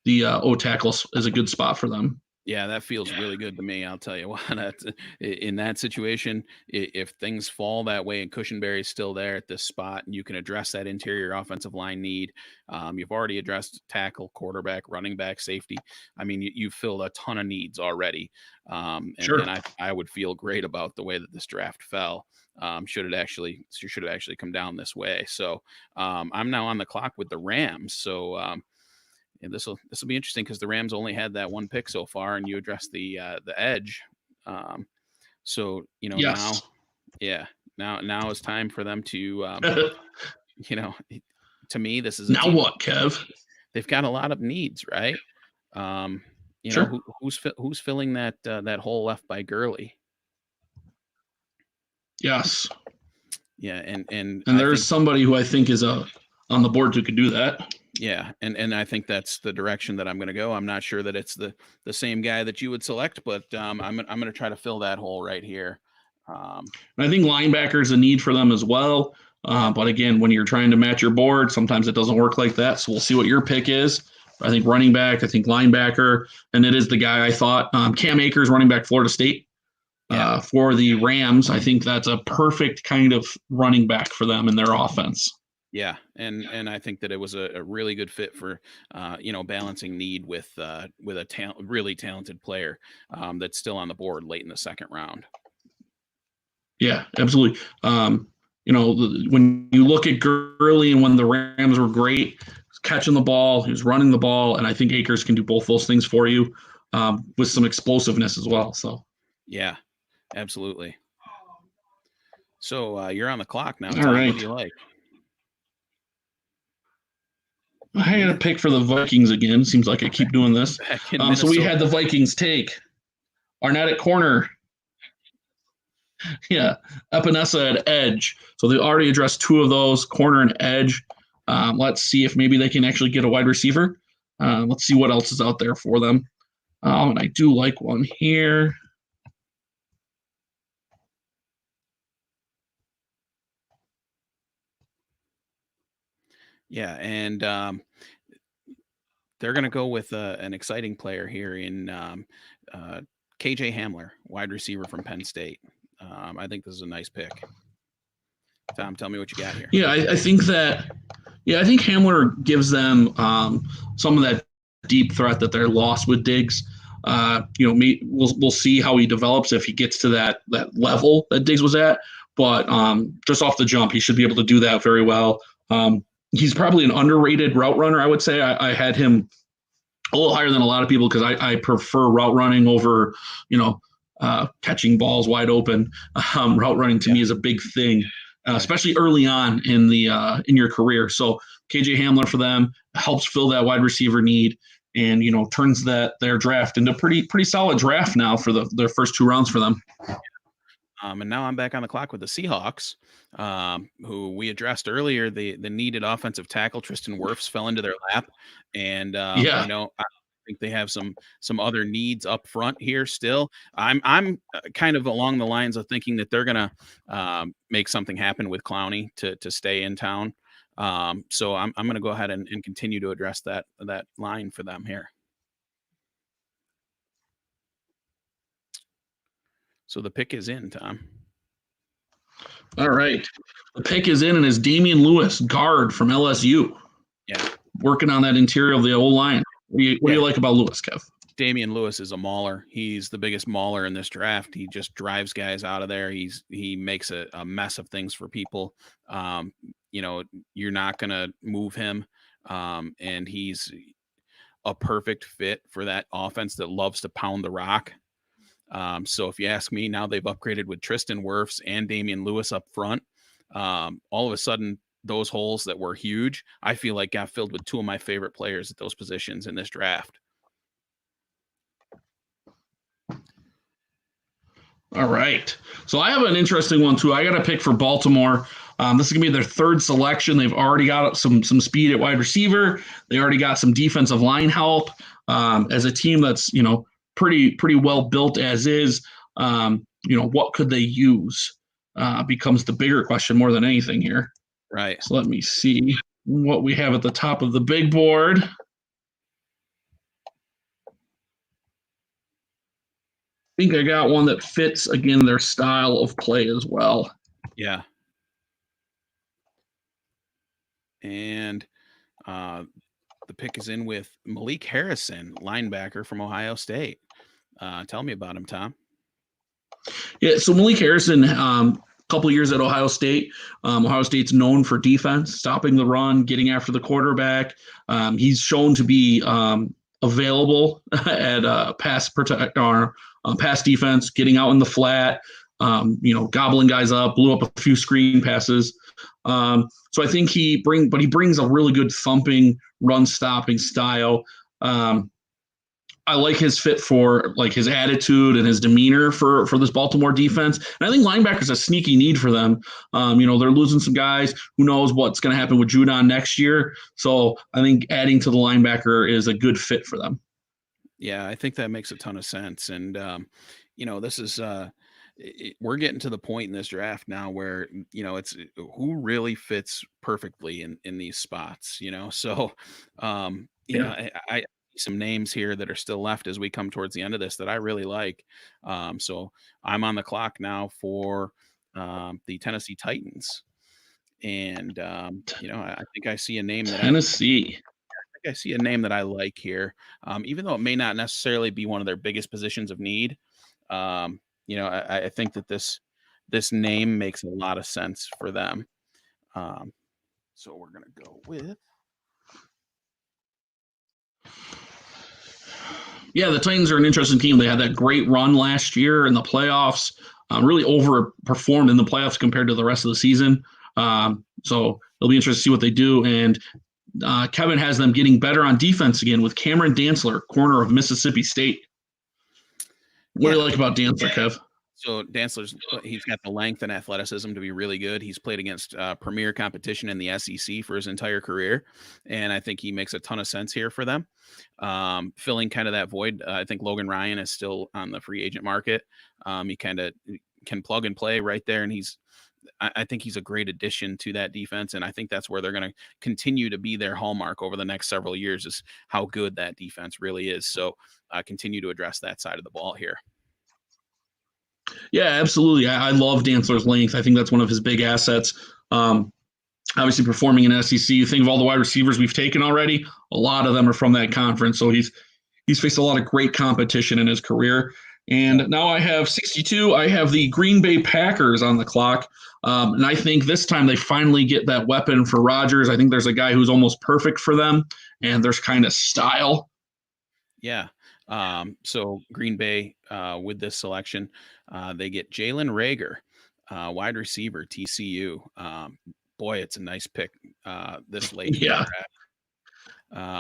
the O tackles is a good spot for them. Yeah, that feels really good to me. I'll tell you what, in that situation, if things fall that way and Cushenberry's still there at this spot and you can address that interior offensive line need, you've already addressed tackle, quarterback, running back, safety. I mean, you've filled a ton of needs already. Sure. And I would feel great about the way that this draft fell. Should it have actually come down this way. So I'm now on the clock with the Rams. So and this will be interesting because the Rams only had that one pick so far, and you addressed the edge. So yes. now it's time for them to to me this is now what, Kev? They've got a lot of needs, right? Sure. Who's filling that hole left by Gurley? Yes. Yeah, and there's somebody who I think is on the board who could do that. Yeah, and I think that's the direction that I'm going to go. I'm not sure that it's the same guy that you would select, but I'm going to try to fill that hole right here. I think linebacker is a need for them as well. But again, when you're trying to match your board, sometimes it doesn't work like that. So we'll see what your pick is. I think running back, I think linebacker, and it is the guy I thought. Cam Akers, running back, Florida State. Yeah. For the Rams, I think that's a perfect kind of running back for them in their offense. Yeah, and I think that it was a really good fit for balancing need with a really talented player that's still on the board late in the second round. Yeah, absolutely. When you look at Gurley and when the Rams were great, catching the ball, he was running the ball, and I think Akers can do both those things for you with some explosiveness as well. So, Yeah, absolutely. So you're on the clock now, all Tom. What right. do you like? I had a pick for the Vikings again. Seems like I keep doing this. Back in So we Minnesota. had the Vikings take Arnett at corner. Yeah, Epinesa at edge. So they already addressed two of those, corner and edge. Let's see if maybe they can actually get a wide receiver. Let's see what else is out there for them. And I do like one here. Yeah, and they're going to go with an exciting player here in KJ Hamler, wide receiver from Penn State. I think this is a nice pick. Tom, tell me what you got here. Yeah, I think that. Yeah, I think Hamler gives them some of that deep threat that they're lost with Diggs. We'll see how he develops if he gets to that level that Diggs was at. But just off the jump, he should be able to do that very well. He's probably an underrated route runner, I would say. I had him a little higher than a lot of people because I prefer route running over, catching balls wide open. Route running to me is a big thing, especially early on in in your career. So KJ Hamler for them helps fill that wide receiver need, and turns their draft into pretty solid draft now for their first two rounds for them. And now I'm back on the clock with the Seahawks, who we addressed earlier. The needed offensive tackle Tristan Wirfs fell into their lap, and Yeah. I think they have some other needs up front here. Still, I'm kind of along the lines of thinking that they're gonna make something happen with Clowney to stay in town. So I'm gonna go ahead and continue to address that line for them here. So the pick is in, Tom. All right. The pick is in and is Damian Lewis, guard from LSU. Yeah. Working on that interior of the O line. What do you like about Lewis, Kev? Damian Lewis is a mauler. He's the biggest mauler in this draft. He just drives guys out of there. He makes a mess of things for people. You're not gonna move him. And he's a perfect fit for that offense that loves to pound the rock. So if you ask me, now they've upgraded with Tristan Wirfs and Damian Lewis up front. All of a sudden, those holes that were huge, I feel like got filled with two of my favorite players at those positions in this draft. All right. So I have an interesting one too. I got a pick for Baltimore. This is gonna be their third selection. They've already got some speed at wide receiver. They already got some defensive line help. As a team that's pretty well built as is. What could they use? Becomes the bigger question more than anything here. Right. So let me see what we have at the top of the big board. I think I got one that fits, again, their style of play as well. Yeah. And the pick is in with Malik Harrison, linebacker from Ohio State. Tell me about him, Tom. Yeah, so Malik Harrison, couple years at Ohio State. Ohio State's known for defense, stopping the run, getting after the quarterback. He's shown to be available at pass defense, getting out in the flat, gobbling guys up, blew up a few screen passes. So I think he brings a really good thumping, run stopping style. I like his fit for like his attitude and his demeanor for this Baltimore defense. And I think linebacker's a sneaky need for them. They're losing some guys. Who knows what's going to happen with Judon next year? So I think adding to the linebacker is a good fit for them. Yeah, I think that makes a ton of sense. And this is we're getting to the point in this draft now where it's who really fits perfectly in these spots. So I some names here that are still left as we come towards the end of this that I really like. So I'm on the clock now for the Tennessee Titans. And I think I see a name that Tennessee. I see a name that I like here, even though it may not necessarily be one of their biggest positions of need. I think that this name makes a lot of sense for them. So we're gonna go with. Yeah, the Titans are an interesting team. They had that great run last year in the playoffs. Really overperformed in the playoffs compared to the rest of the season. So it'll be interesting to see what they do. And Kevin has them getting better on defense again with Cameron Dantzler, corner of Mississippi State. What do you like about Dantzler, Kev? So he's got the length and athleticism to be really good. He's played against premier competition in the SEC for his entire career, and I think he makes a ton of sense here for them, filling kind of that void. I think Logan Ryan is still on the free agent market. He kind of can plug and play right there, and I think he's a great addition to that defense, and I think that's where they're going to continue to be their hallmark over the next several years is how good that defense really is. So continue to address that side of the ball here. Yeah, absolutely. I love Dantzler's length. I think that's one of his big assets. Obviously, performing in SEC, you think of all the wide receivers we've taken already, a lot of them are from that conference. So he's faced a lot of great competition in his career. And now I have 62. I have the Green Bay Packers on the clock. And I think this time they finally get that weapon for Rodgers. I think there's a guy who's almost perfect for them, and there's kind of style. Yeah. So Green Bay, with this selection, they get Jalen Reagor, wide receiver, TCU. Boy, it's a nice pick this late. Yeah.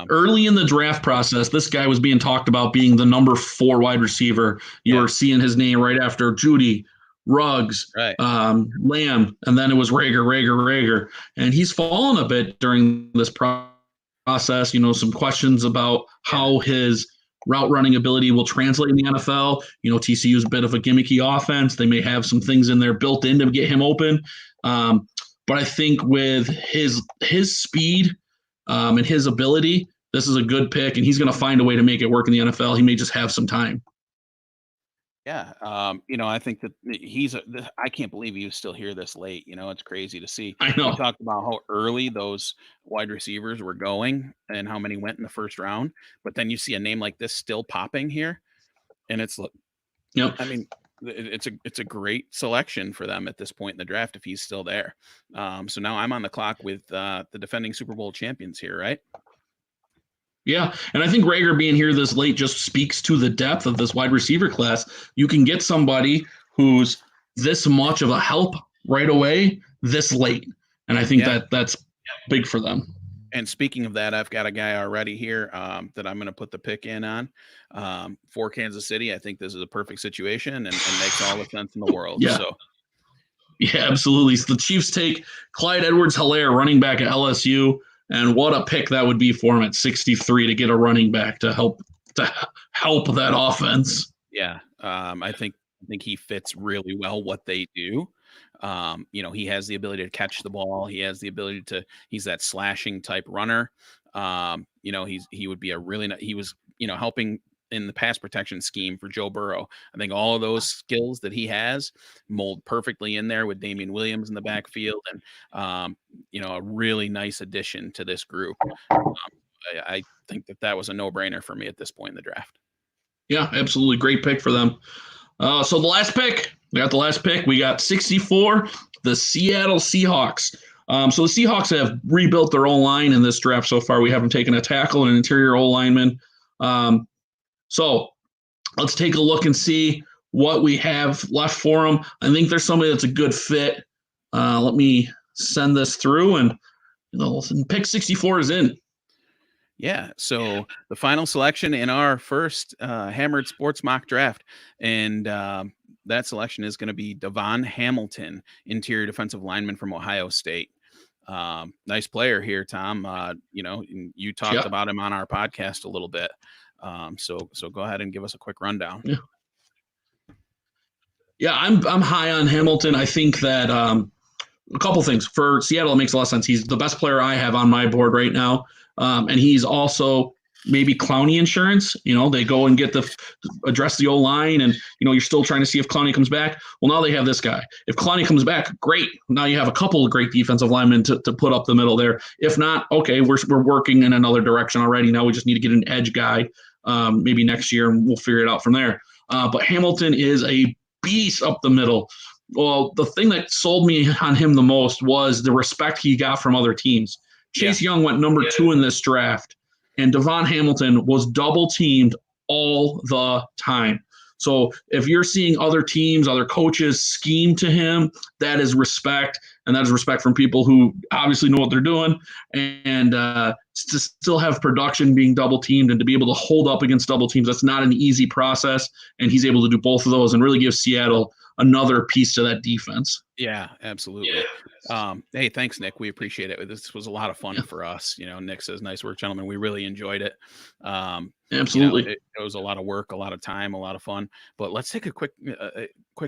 Early in the draft process, this guy was being talked about being the number 4 wide receiver. You were seeing his name right after Judy, Ruggs, right. Lamb, and then it was Reagor. And he's fallen a bit during this process. Some questions about how his route running ability will translate in the NFL. TCU is a bit of a gimmicky offense. They may have some things in there built in to get him open. But I think with his speed and his ability, this is a good pick, and he's going to find a way to make it work in the NFL. He may just have some time. Yeah. I think that I can't believe he was still here this late. It's crazy to see. I know. We talked about how early those wide receivers were going and how many went in the first round, but then you see a name like this still popping here, and it's a great selection for them at this point in the draft if he's still there. So now I'm on the clock with the defending Super Bowl champions here, right? Yeah, and I think Reagor being here this late just speaks to the depth of this wide receiver class. You can get somebody who's this much of a help right away this late, and I think that's big for them. And speaking of that, I've got a guy already here that I'm going to put the pick in on for Kansas City. I think this is a perfect situation and makes all the sense in the world. Yeah. So. Yeah, absolutely. So the Chiefs take Clyde Edwards-Helaire, running back at LSU. And what a pick that would be for him at 63 to get a running back to help that offense. Yeah, I think he fits really well what they do. He has the ability to catch the ball. He has the ability he's that slashing type runner. He would be he was helping in the pass protection scheme for Joe Burrow. I think all of those skills that he has mold perfectly in there with Damian Williams in the backfield and, a really nice addition to this group. I think that was a no-brainer for me at this point in the draft. Yeah, absolutely. Great pick for them. So the last pick, we got 64, the Seattle Seahawks. So the Seahawks have rebuilt their O-line in this draft so far. We haven't taken a tackle and an interior O-lineman. So let's take a look and see what we have left for them. I think there's somebody that's a good fit. Let me send this through, and pick 64 is in. Yeah, so the final selection in our first Hammered Sports mock draft, and that selection is going to be Devon Hamilton, interior defensive lineman from Ohio State. Nice player here, Tom. You talked about him on our podcast a little bit. So go ahead and give us a quick rundown. Yeah, I'm high on Hamilton. I think that a couple things. For Seattle, it makes a lot of sense. He's the best player I have on my board right now. And he's also maybe Clowney insurance. They go and address the O-line, and you're still trying to see if Clowney comes back. Well, now they have this guy. If Clowney comes back, great. Now you have a couple of great defensive linemen to put up the middle there. If not, okay, we're working in another direction already. Now we just need to get an edge guy maybe next year, and we'll figure it out from there. But Hamilton is a beast up the middle. Well, the thing that sold me on him the most was the respect he got from other teams. Chase Young went number 2 in this draft, and Devon Hamilton was double teamed all the time. So if you're seeing other teams, other coaches scheme to him, that is respect, and that is respect from people who obviously know what they're doing. And to still have production being double teamed and to be able to hold up against double teams, that's not an easy process. And he's able to do both of those and really give Seattle another piece to that defense. Yeah, absolutely. Hey, thanks, Nick. We appreciate it. This was a lot of fun for us. Nick says, "Nice work, gentlemen." We really enjoyed it. Absolutely. It was a lot of work, a lot of time, a lot of fun. But let's take a quick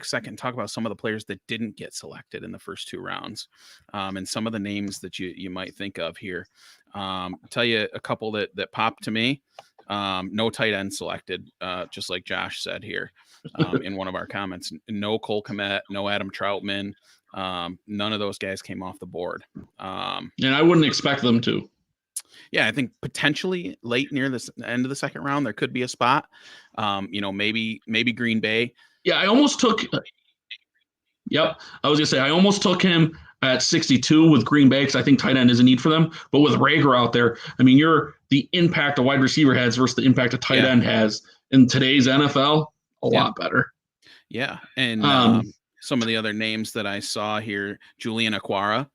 second and talk about some of the players that didn't get selected in the first 2 rounds, and some of the names that you might think of here. I'll tell you a couple that popped to me. No tight end selected, just like Josh said here in one of our comments. No Cole Kmet, no Adam Troutman. None of those guys came off the board. And I wouldn't expect them to. Yeah, I think potentially late near the end of the second round, there could be a spot. Maybe Green Bay. Yeah, I almost took. Yep, I was gonna say I almost took him at 62 with Green Bay because I think tight end is a need for them. But with Rager out there, I mean, the impact a wide receiver has versus the impact a tight end has in today's NFL, a lot better. Yeah, and some of the other names that I saw here, Julian Aquara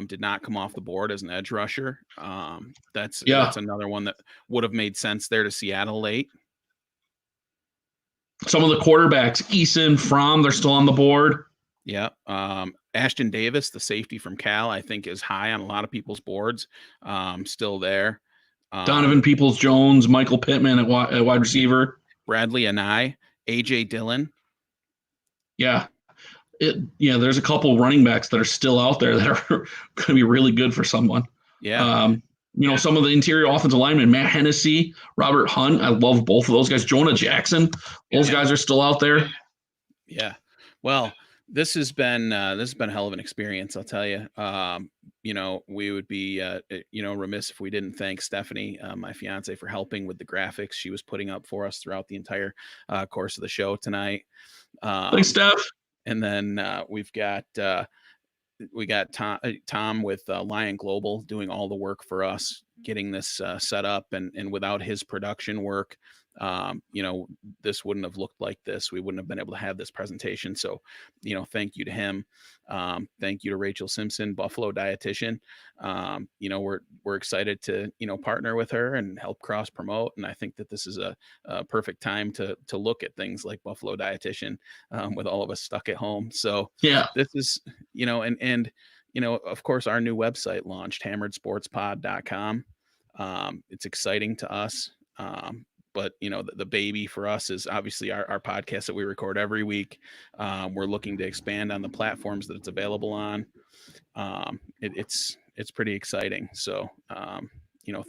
did not come off the board as an edge rusher. That's another one that would have made sense there to Seattle late. Some of the quarterbacks, Eason, Fromm, they're still on the board. Yeah. Ashton Davis, the safety from Cal, I think is high on a lot of people's boards. Still there. Donovan Peoples-Jones, Michael Pittman at wide receiver. Bradley Anai, A.J. Dillon. Yeah. There's a couple running backs that are still out there that are going to be really good for someone. Yeah. Some of the interior offensive linemen, Matt Hennessy, Robert Hunt. I love both of those guys. Jonah Jackson. Those guys are still out there. Yeah. Well, this has been a hell of an experience, I'll tell you. We would be remiss if we didn't thank Stephanie, my fiance, for helping with the graphics she was putting up for us throughout the entire course of the show tonight. Thanks, Steph. And then we got Tom with Lion Global doing all the work for us, getting this set up, and without his production work, this wouldn't have looked like this. We wouldn't have been able to have this presentation. So, thank you to him. Thank you to Rachel Simpson, Buffalo Dietitian. We're excited to, partner with her and help cross promote. And I think that this is a perfect time to look at things like Buffalo Dietitian with all of us stuck at home. So this is, of course, our new website launched, hammeredsportspod.com. It's exciting to us. But the baby for us is obviously our podcast that we record every week. We're looking to expand on the platforms that it's available on. It's pretty exciting. So,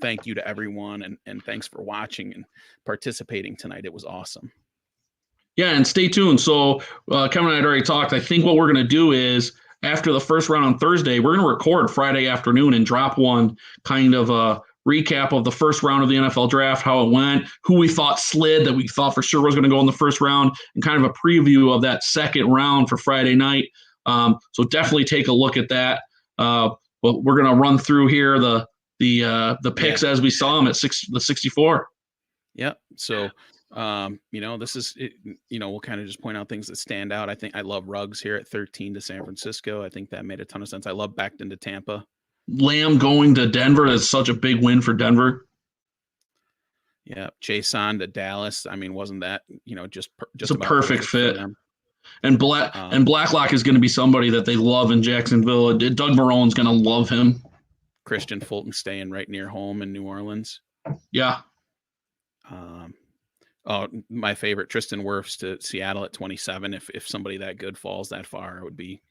thank you to everyone, and thanks for watching and participating tonight. It was awesome. Yeah, and stay tuned. So Kevin and I had already talked. I think what we're going to do is after the first round on Thursday, we're going to record Friday afternoon and drop one kind of recap of the first round of the NFL draft, how it went, who we thought slid that we thought for sure was going to go in the first round, and kind of a preview of that second round for Friday night. So definitely take a look at that. But we're going to run through here the picks as we saw them at the 64. Yep. So, this is, we'll kind of just point out things that stand out. I think I love Ruggs here at 13 to San Francisco. I think that made a ton of sense. I love Becton to Tampa. Lamb going to Denver is such a big win for Denver. Yeah, Jason to Dallas. I mean, wasn't that just a perfect fit? And Blacklock is going to be somebody that they love in Jacksonville. Doug Marrone's going to love him. Christian Fulton staying right near home in New Orleans. Yeah. My favorite, Tristan Wirfs to Seattle at 27. If somebody that good falls that far, it would be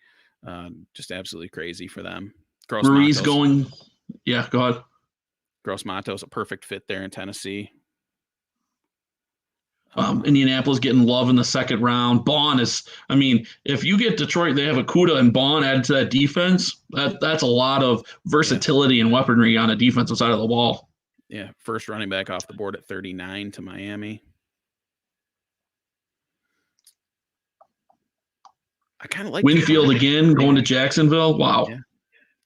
just absolutely crazy for them. Marie's going. Yeah, go ahead. Gross Matos, a perfect fit there in Tennessee. Indianapolis getting love in the second round. Bond is, I mean, if you get Detroit, they have Okudah and Bond added to that defense. That's a lot of versatility and weaponry on the defensive side of the ball. Yeah, first running back off the board at 39 to Miami. I kind of like Winfield again going to Jacksonville. Wow.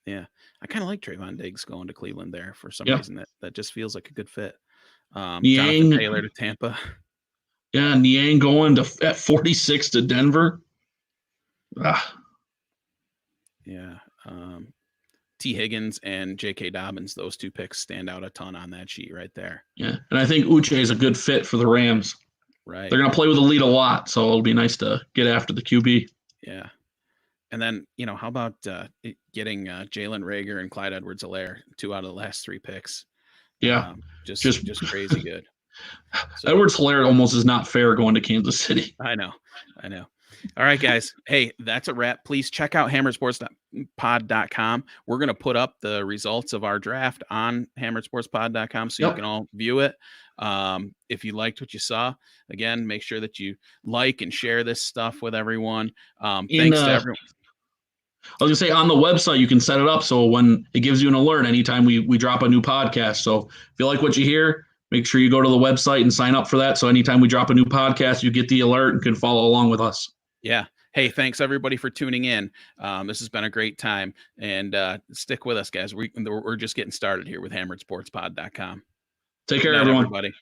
Yeah. I kind of like Trayvon Diggs going to Cleveland there for some reason. That just feels like a good fit. Jonathan Taylor to Tampa. Yeah, Niang going to at 46 to Denver. Yeah. T. Higgins and J.K. Dobbins, those two picks stand out a ton on that sheet right there. Yeah, and I think Uche is a good fit for the Rams. Right. They're going to play with the lead a lot, so it'll be nice to get after the QB. Yeah. And then, how about getting Jalen Reagor and Clyde Edwards-Helaire, 2 out of the last 3 picks? Yeah. Just crazy good. So, Edwards-Helaire almost is not fair going to Kansas City. I know. All right, guys. Hey, that's a wrap. Please check out hammeredsportspod.com. We're going to put up the results of our draft on hammeredsportspod.com so you can all view it. If you liked what you saw, again, make sure that you like and share this stuff with everyone. Thanks to everyone. I was going to say, on the website, you can set it up so when it gives you an alert anytime we drop a new podcast. So if you like what you hear, make sure you go to the website and sign up for that. So anytime we drop a new podcast, you get the alert and can follow along with us. Yeah. Hey, thanks everybody for tuning in. This has been a great time, and stick with us, guys. We're just getting started here with hammeredsportspod.com. Take care, everyone. Everybody.